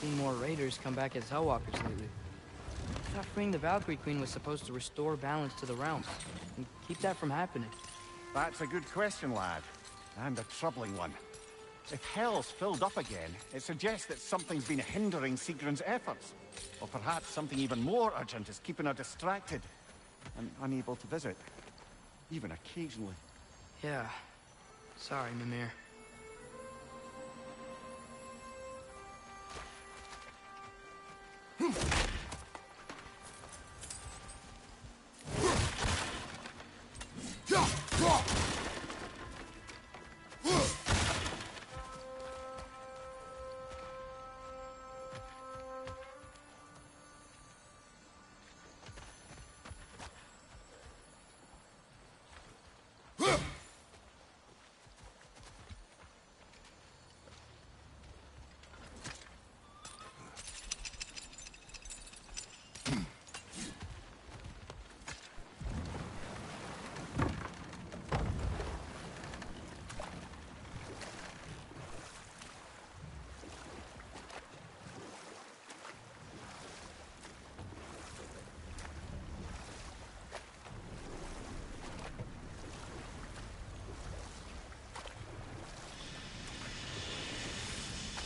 Seeing more raiders come back as Hellwalkers lately. I thought freeing the Valkyrie Queen was supposed to restore balance to the realms and keep that from happening. That's a good question, lad. And a troubling one. If Hell's filled up again, it suggests that something's been hindering Sigrun's efforts. Or perhaps something even more urgent is keeping her distracted and unable to visit. Even occasionally. Yeah. Sorry, Mimir.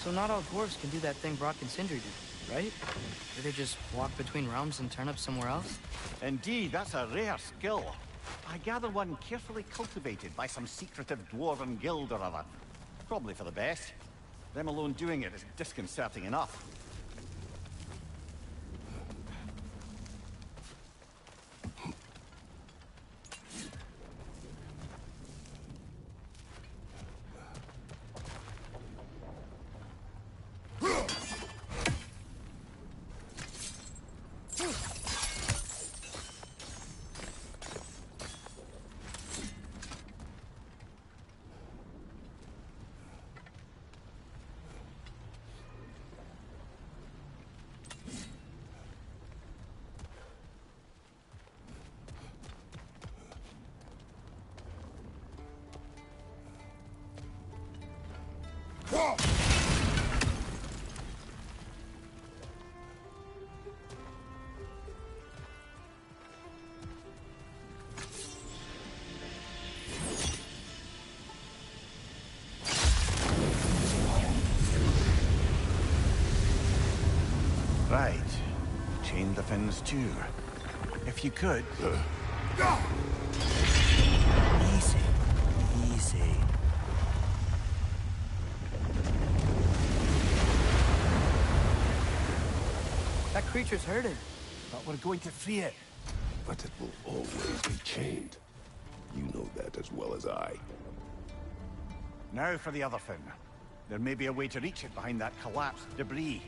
So not all dwarves can do that thing Brock and Sindri did, right? Where they just walk between realms and turn up somewhere else? Indeed, that's a rare skill. I gather one carefully cultivated by some secretive dwarven guild or other. Probably for the best. Them alone doing it is disconcerting enough. Right. Chain the fins too. If you could... Easy. Easy. That creature's hurting. But we're going to free it. But it will always be chained. You know that as well as I. Now for the other fin. There may be a way to reach it behind that collapsed debris.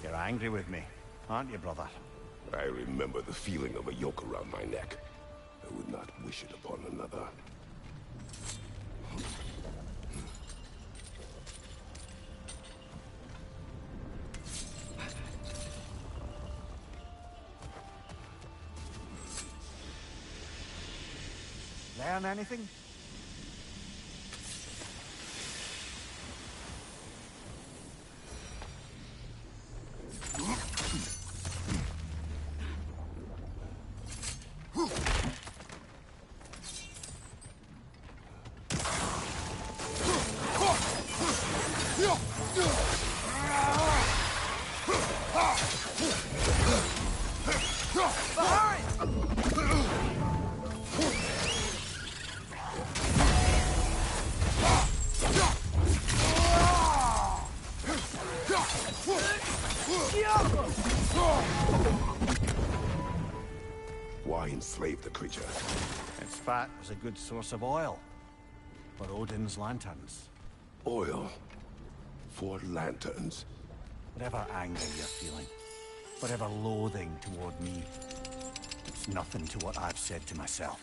You're angry with me, aren't you, brother? I remember the feeling of a yoke around my neck. I would not wish it upon another. Learn anything? Why enslave the creature? Its fat was a good source of oil for Odin's lanterns. Oil. For lanterns. Whatever anger you're feeling, whatever loathing toward me, it's nothing to what I've said to myself.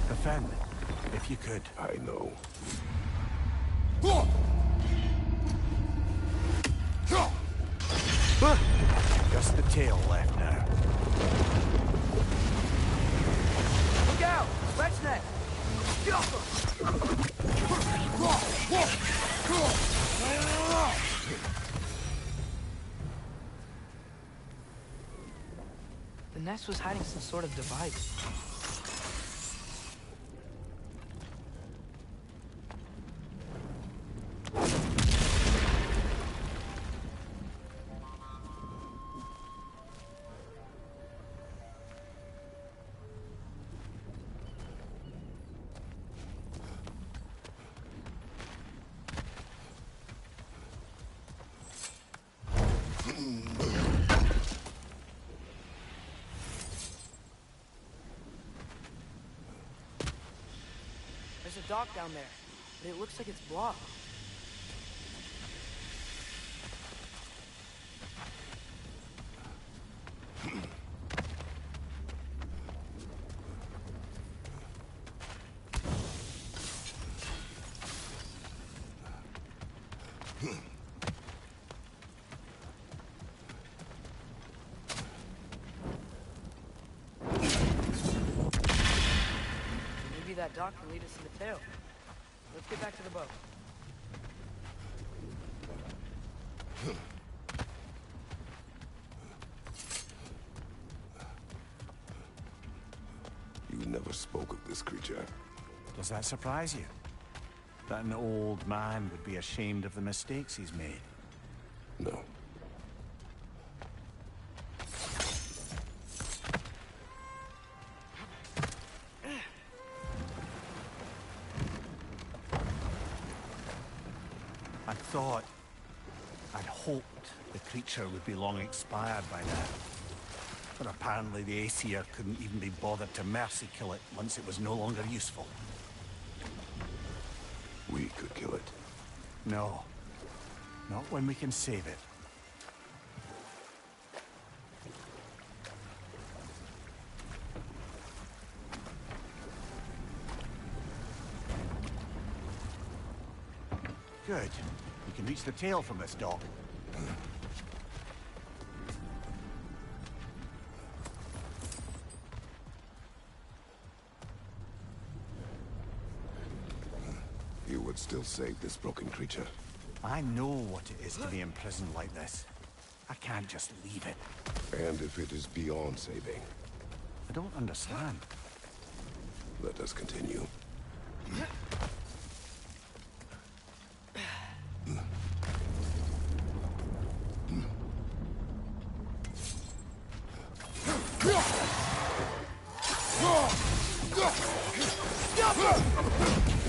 Defend, if you could. I know. Just the tail left now. Look out! Stretch neck! The nest was hiding some sort of device. There's a dock down there, but it looks like it's blocked. Maybe that dock can lead us to the tail. Let's get back to the boat. You never spoke of this creature. Does that surprise you? That an old man would be ashamed of the mistakes he's made? No. I'd hoped the creature would be long expired by now. But apparently the Aesir couldn't even be bothered to mercy kill it once it was no longer useful. We could kill it. No. Not when we can save it. Good. We can reach the tail from this dock. You would still save this broken creature. I know what it is to be imprisoned like this. I can't just leave it. And if it is beyond saving, I don't understand. let us continue.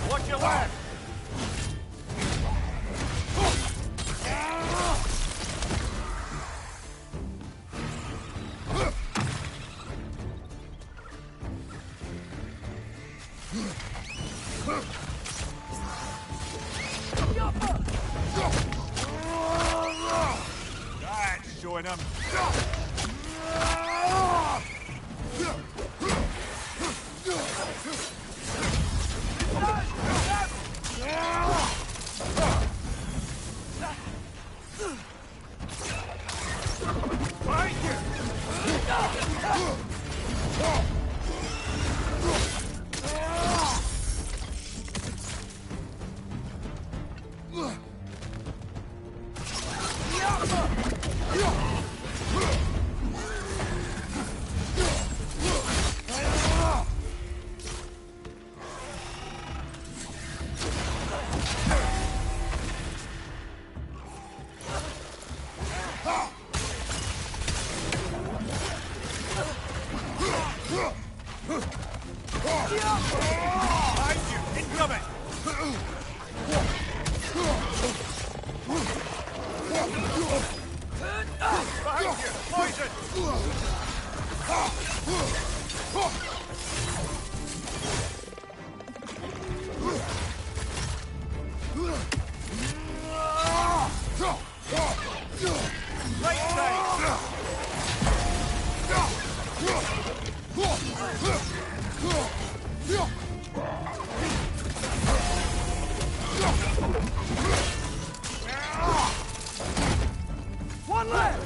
Watch your left! That's showing him. Behind you! Incoming! Behind you! Poison! Right side! One left!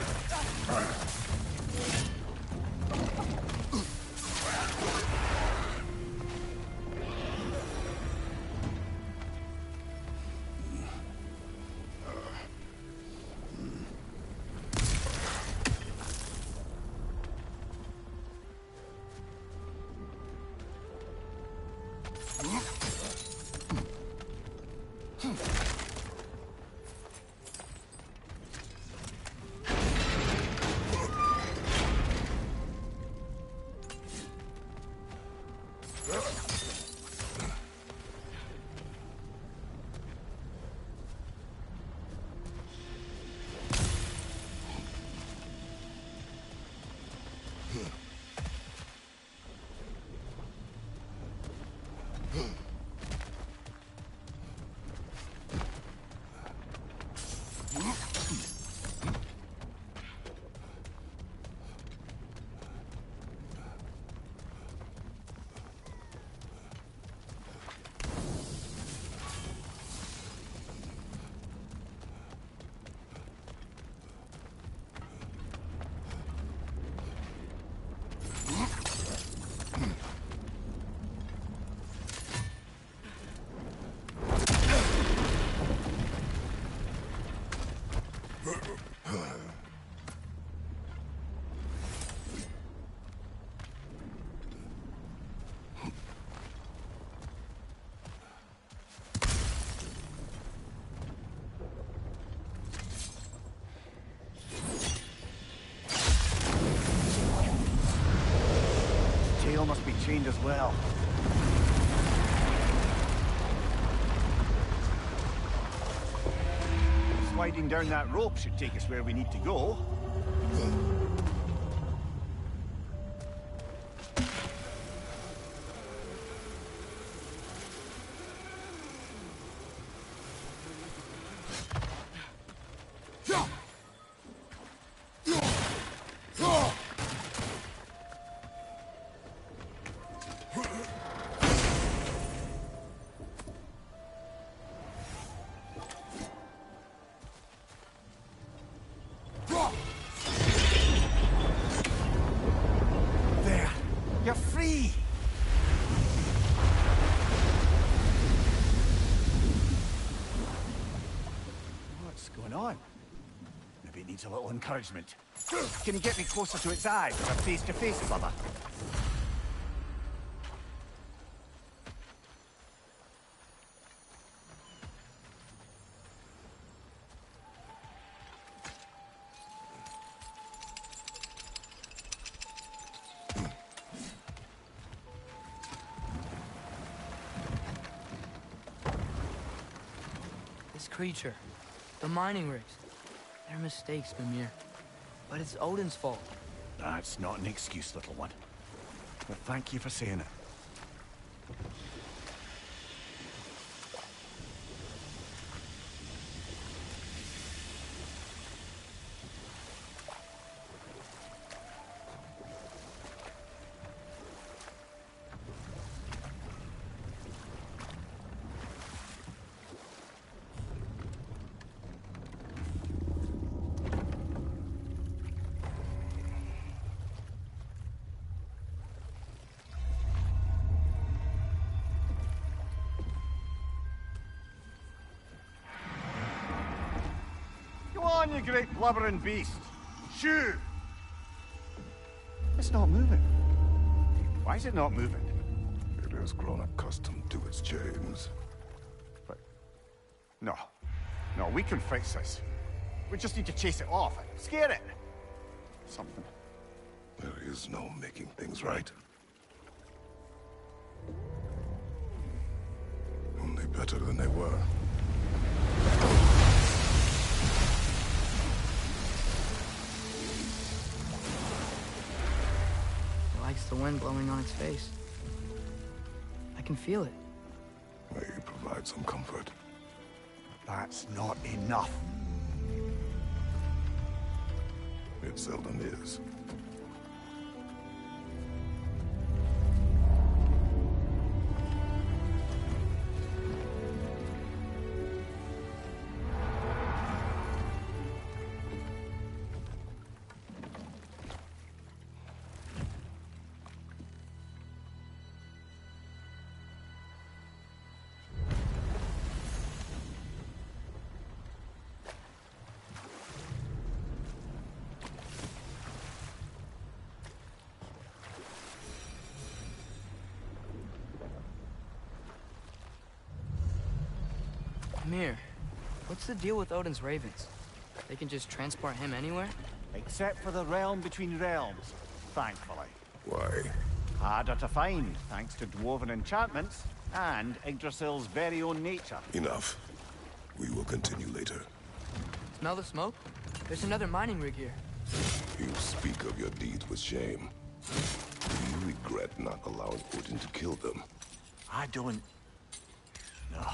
Tail must be chained as well. Sliding down that rope should take us where we need to go. needs a little encouragement. Can you get me closer to its eyes for a face-to-face blubber? This creature, the mining rigs, they're mistakes, Mimir. But it's Odin's fault. That's not an excuse, little one. But thank you for saying it. Go on, you great blubbering beast. Shoo! It's not moving. Why is it not moving? It has grown accustomed to its chains. But... No. No, we can fix this. We just need to chase it off. Scare it. Something. There is no making things right. Only better than they were. It likes the wind blowing on its face. I can feel it. May provide some comfort. That's not enough. It seldom is. Mimir, what's the deal with Odin's ravens? They can just transport him anywhere? Except for the realm between realms, thankfully. Why? Harder to find, thanks to dwarven enchantments and Yggdrasil's very own nature. Enough. We will continue later. Smell the smoke? There's another mining rig here. You speak of your deeds with shame. Do you regret not allowing Odin to kill them? I don't... No.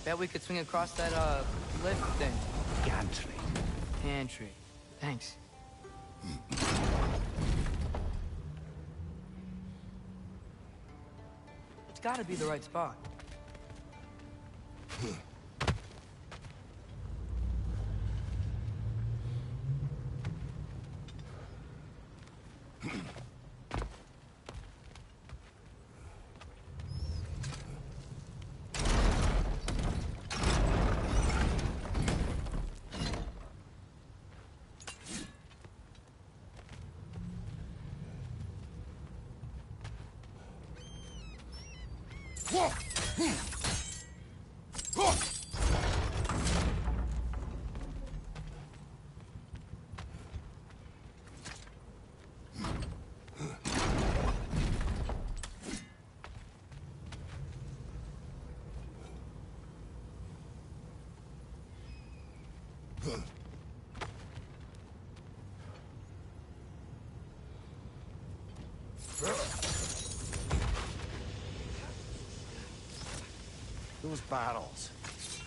Bet we could swing across that, lift thing. Gantry. Pantry. Thanks. It's gotta be the right spot. Those barrels.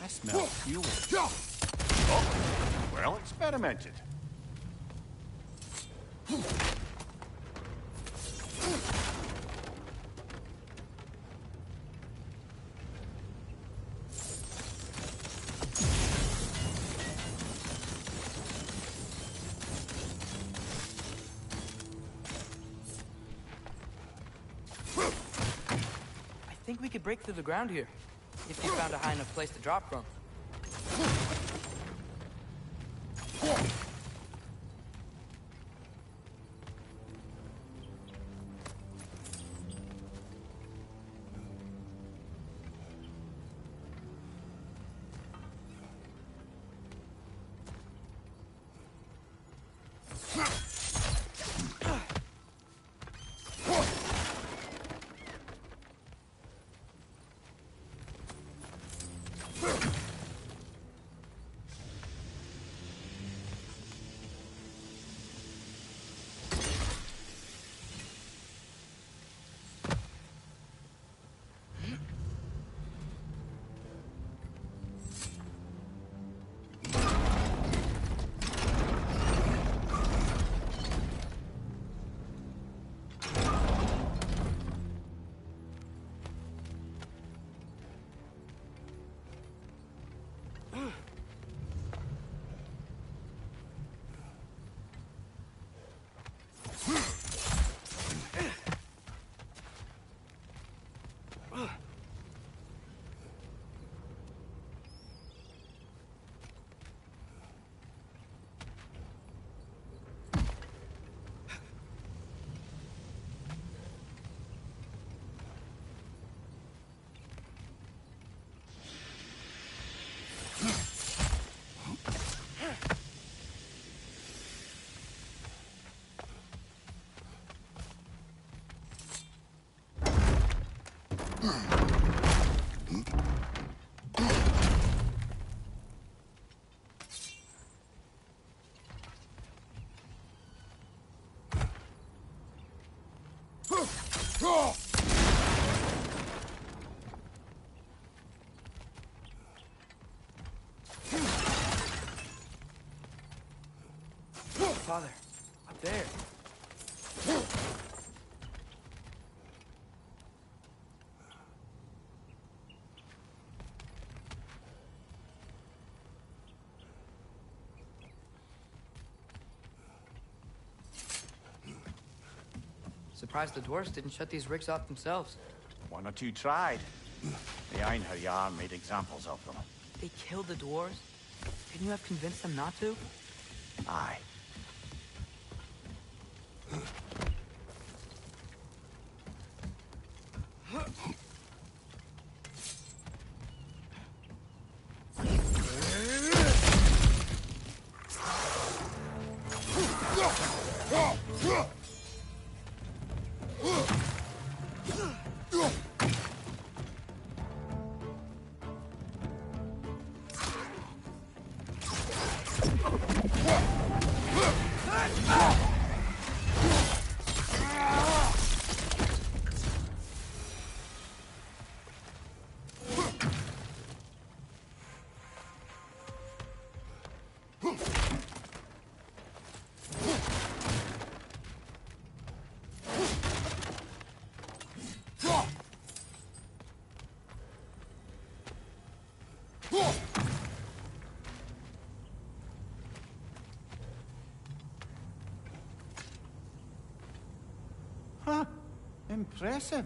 I smell fuel. Oh, well experimented. I think we could break through the ground here, if you found a high enough place to drop from. Father, up there. Surprised the dwarves didn't shut these rigs off themselves. One or two tried. The Einherjar made examples of them. They killed the dwarves? Couldn't you have convinced them not to? Aye. Huh. Impressive.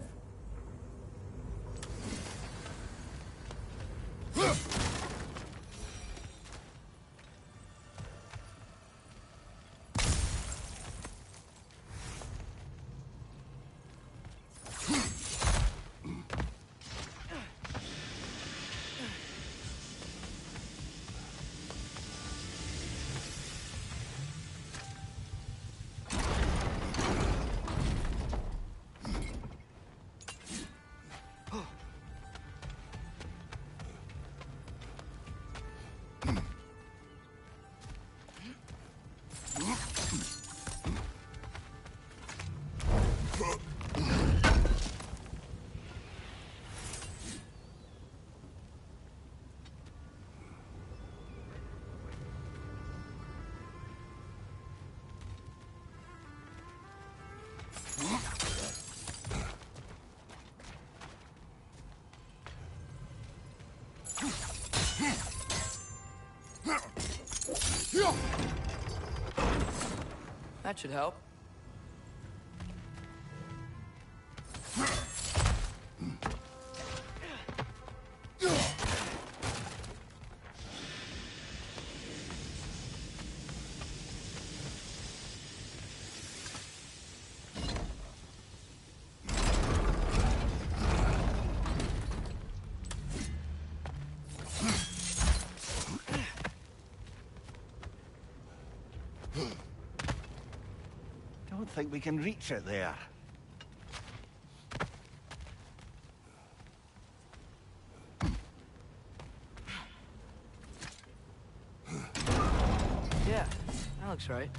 That should help. Don't think we can reach it there. Yeah, that looks right.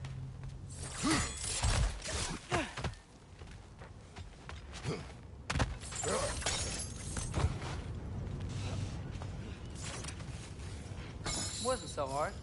Wasn't so hard.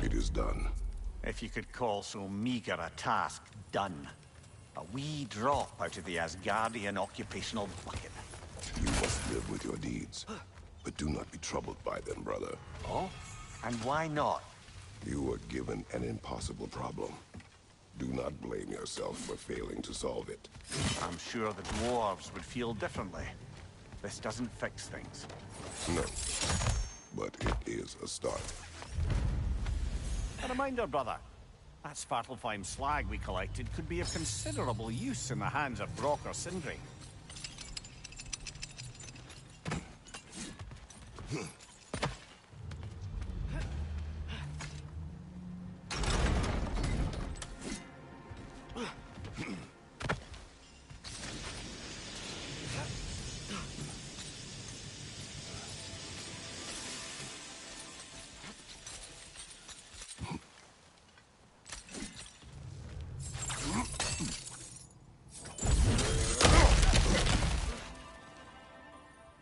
It is done. If you could call so meager a task done. A wee drop out of the Asgardian occupational bucket. You must live with your deeds. But do not be troubled by them, brother. Oh? And why not? You were given an impossible problem. Do not blame yourself for failing to solve it. I'm sure the dwarves would feel differently. This doesn't fix things. No. But it is a start. A reminder, brother. That Svartalfheim slag we collected could be of considerable use in the hands of Brock or Sindri.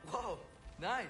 Whoa, nice.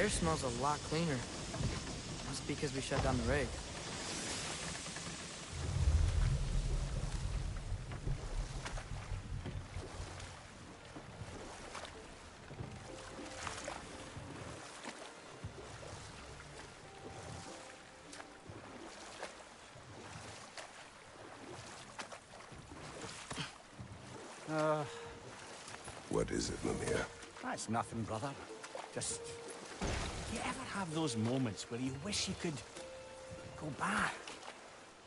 air smells a lot cleaner. Must be because we shut down the rig. What is it, Mimir? That's nothing, brother. Just... You ever have those moments where you wish you could go back?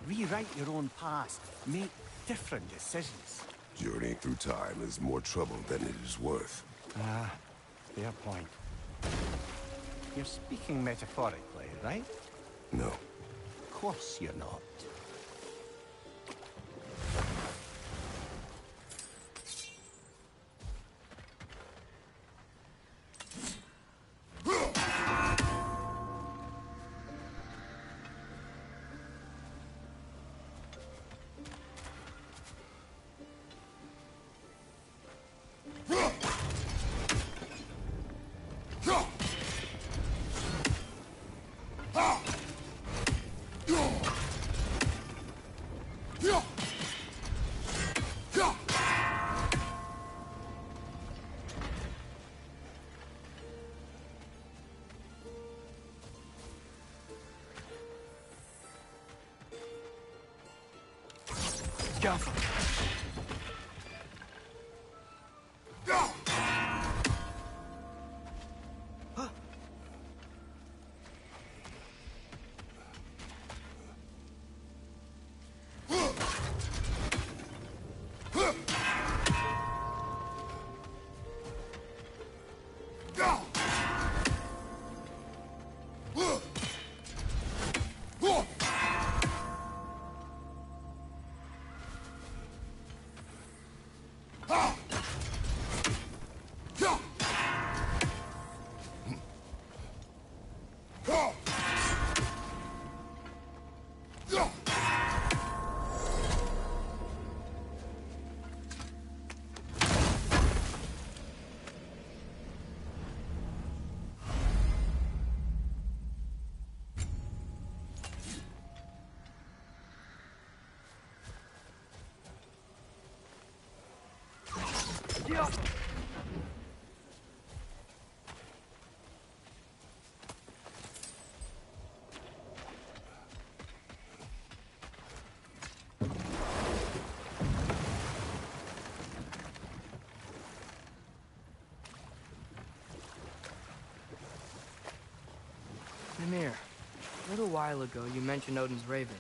Rewrite your own past. Make different decisions. Journeying through time is more trouble than it is worth. Ah, fair point. You're speaking metaphorically, right? No. Of course you're not. Careful. Mimir, a little while ago you mentioned Odin's ravens.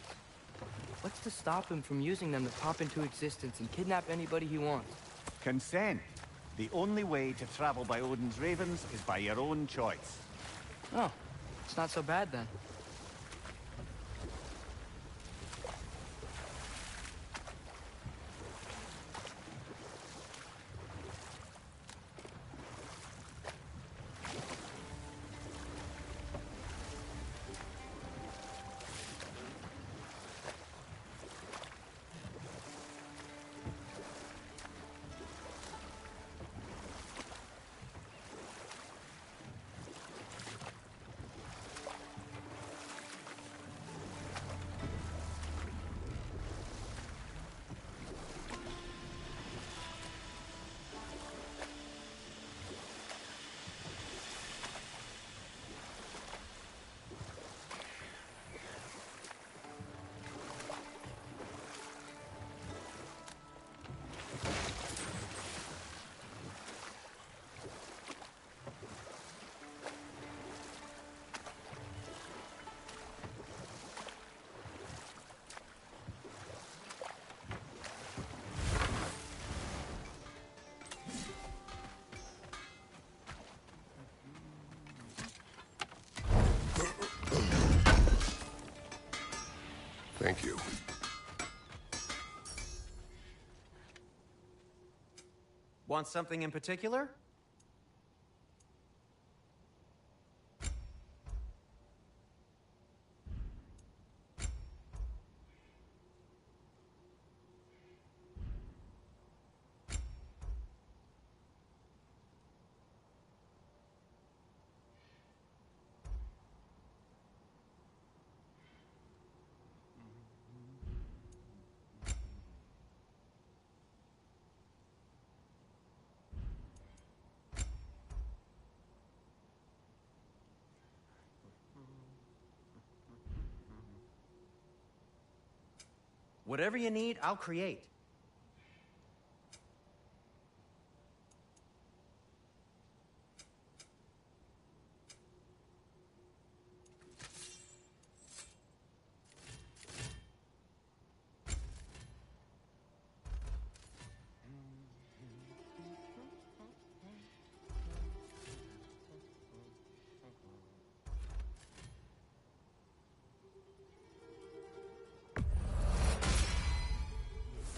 What's to stop him from using them to pop into existence and kidnap anybody he wants? Consent. The only way to travel by Odin's ravens is by your own choice. Oh, it's not so bad then. Thank you. Want something in particular? Whatever you need, I'll create.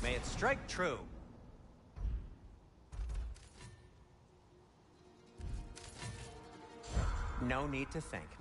May it strike true. No need to thank me.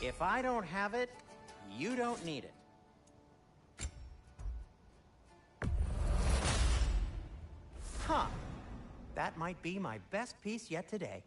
If I don't have it, you don't need it. Huh. That might be my best piece yet today.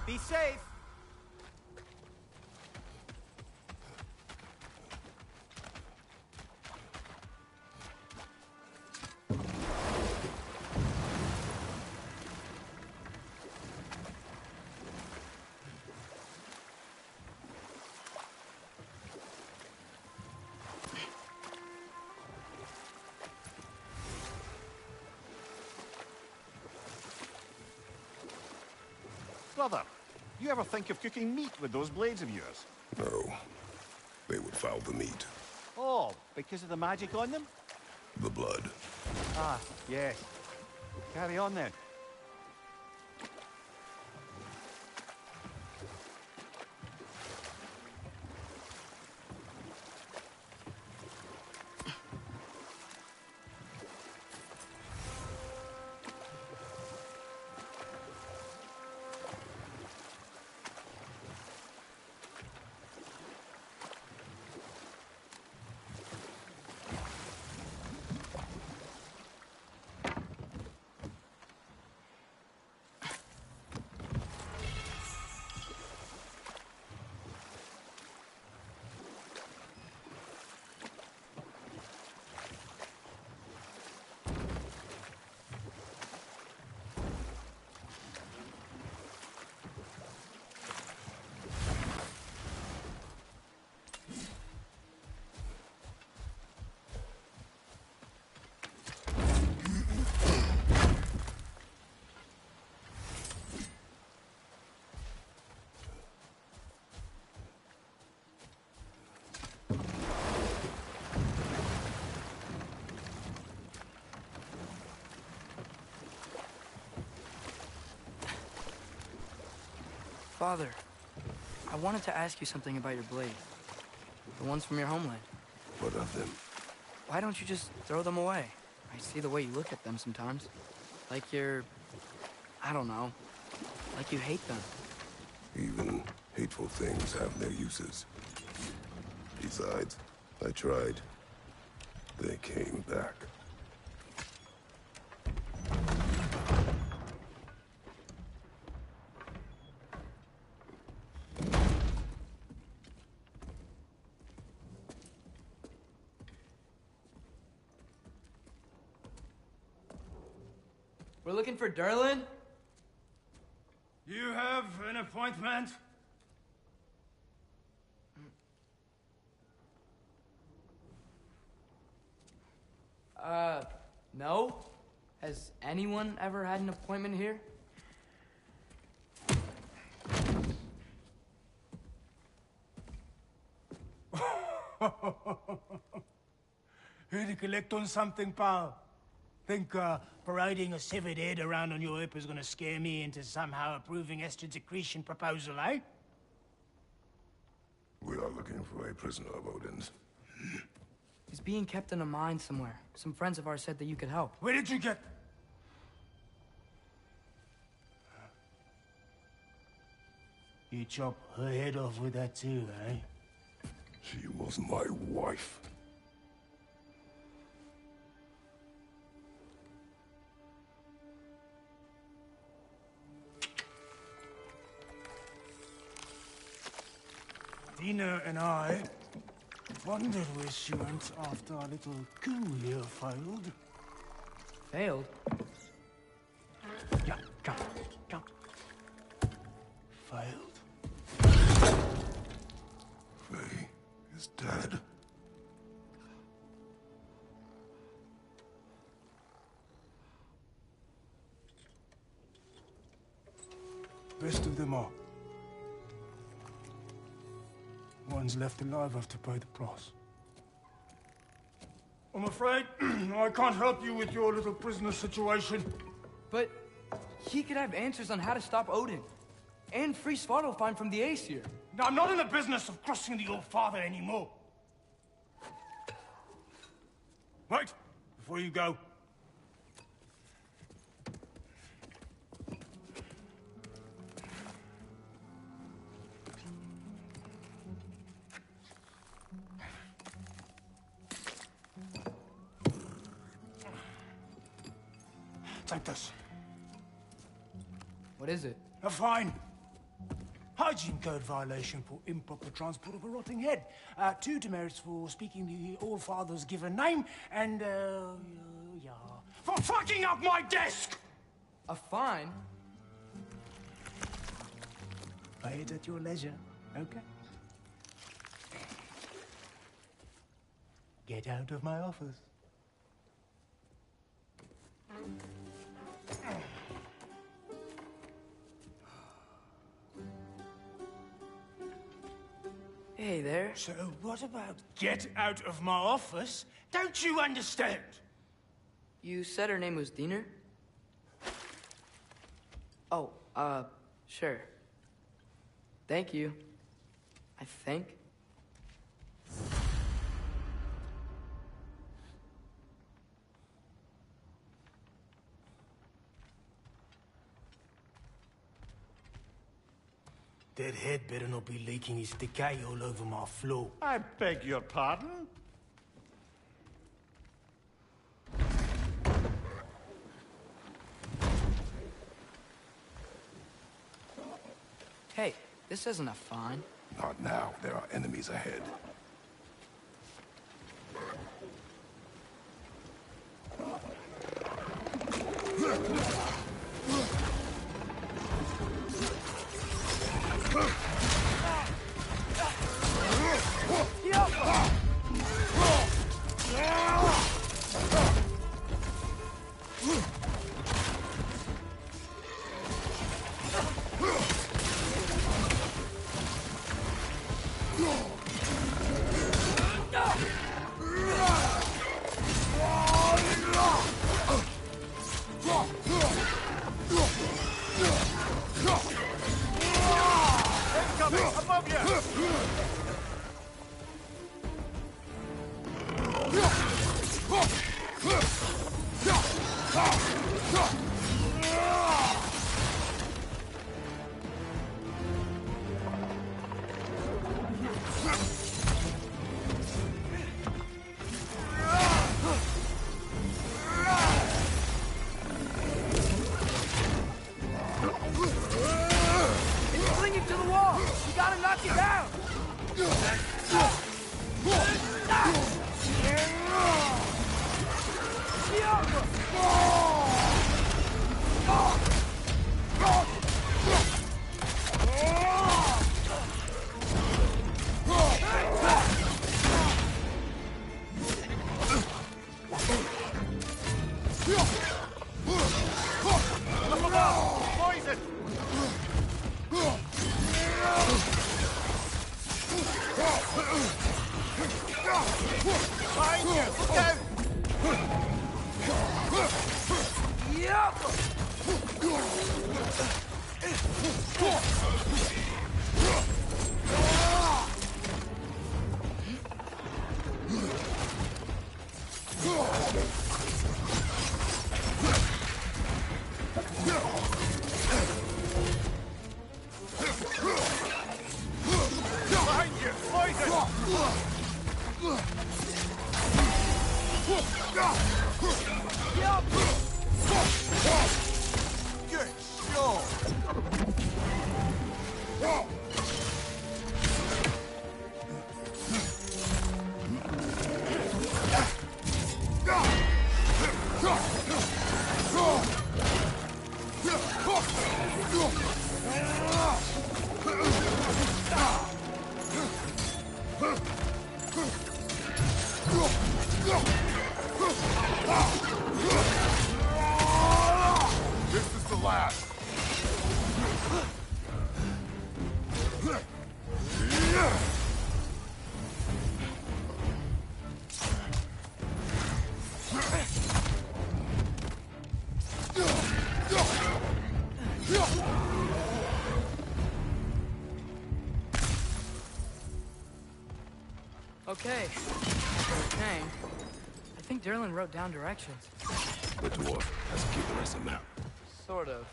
Be safe! Brother, you ever think of cooking meat with those blades of yours? No. They would foul the meat. Oh, because of the magic on them? The blood. Ah, yes. Carry on then. Father, I wanted to ask you something about your blade. The ones from your homeland. What of them? Why don't you just throw them away? I see the way you look at them sometimes. Like you're... I don't know. Like you hate them. Even hateful things have their uses. Besides, I tried. They came back. We're looking for Durlin? You have an appointment? No. Has anyone ever had an appointment here? Here to collect on something, pal? Think, parading a severed head around on your hip is gonna scare me into somehow approving Estrid's accretion proposal, eh? We are looking for a prisoner of Odin's. He's being kept in a mine somewhere. Some friends of ours said that you could help. Where did you get... You chop her head off with that too, eh? She was my wife. Dina and I wondered where she went after our little coup here failed. Failed? Yeah, come. Failed. Faye is dead. Best of them all. One's left alive have to pay the price. I'm afraid I can't help you with your little prisoner situation. But he could have answers on how to stop Odin. And free Svartalfheim from the Aesir. I'm not in the business of crossing the old father anymore. Wait, before you go. Take this. What is it? A fine. Hygiene code violation for improper transport of a rotting head. 2 demerits for speaking the All-Father's given name, and, yeah. For fucking up my desk! A fine? Pay it at your leisure, okay? Get out of my office. Hey there. So what about get out of my office? Don't you understand? You said her name was Diener? Oh, sure. Thank you. I think. That head better not be leaking his decay all over my floor. I beg your pardon? Hey, this isn't a fine. Not now. There are enemies ahead. Behind you! Poison! Good show! This is the last. Okay. Okay. I think Derlin wrote down directions. The dwarf has given us a map. Sort of.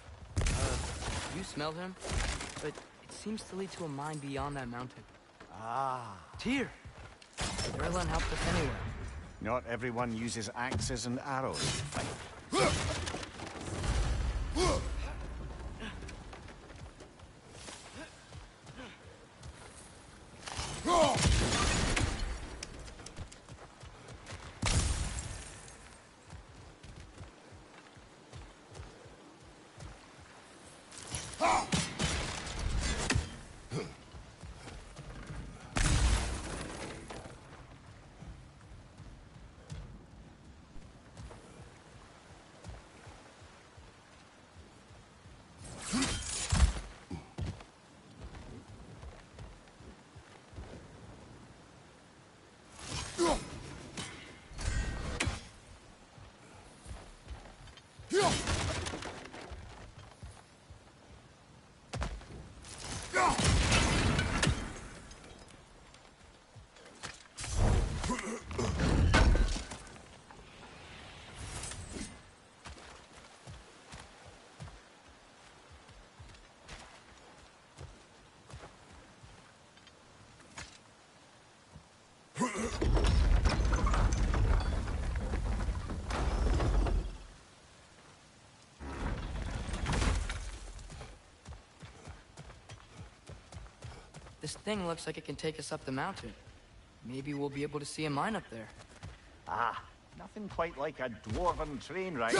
You smelled him? But it seems to lead to a mine beyond that mountain. Ah. Tyr! Derlin helped us anyway. Not everyone uses axes and arrows to fight. This thing looks like it can take us up the mountain. Maybe we'll be able to see a mine up there. Ah, nothing quite like a dwarven train ride.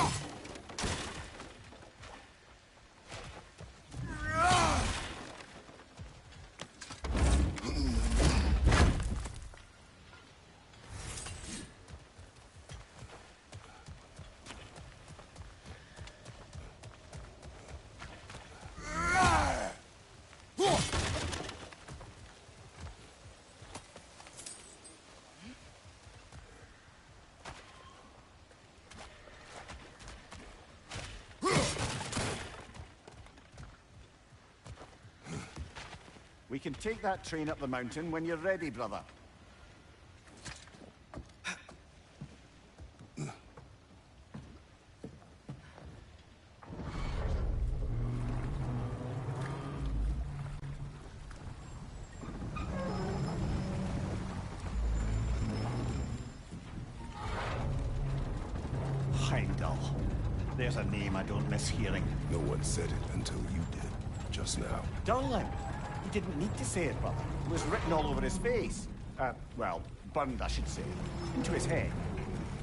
We can take that train up the mountain when you're ready, brother. Heimdall. There's a name I don't miss hearing. No one said it until you did, just now. Durlin. He didn't need to say it, brother. It was written all over his face. Well, burned, I should say. Into his head.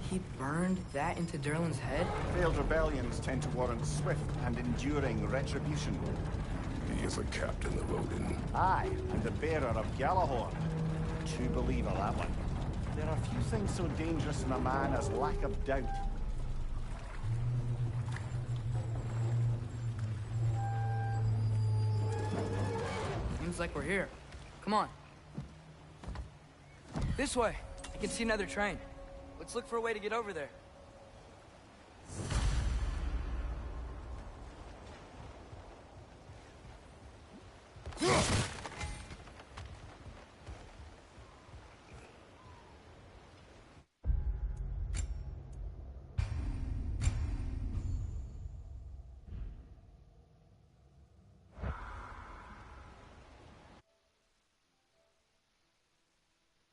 He burned that into Derlin's head? Failed rebellions tend to warrant swift and enduring retribution. He is a captain of Odin. Aye, and the bearer of Galahorn. True believer, that one. There are few things so dangerous in a man as lack of doubt. Seems like we're here. Come on. This way. I can see another train. Let's look for a way to get over there.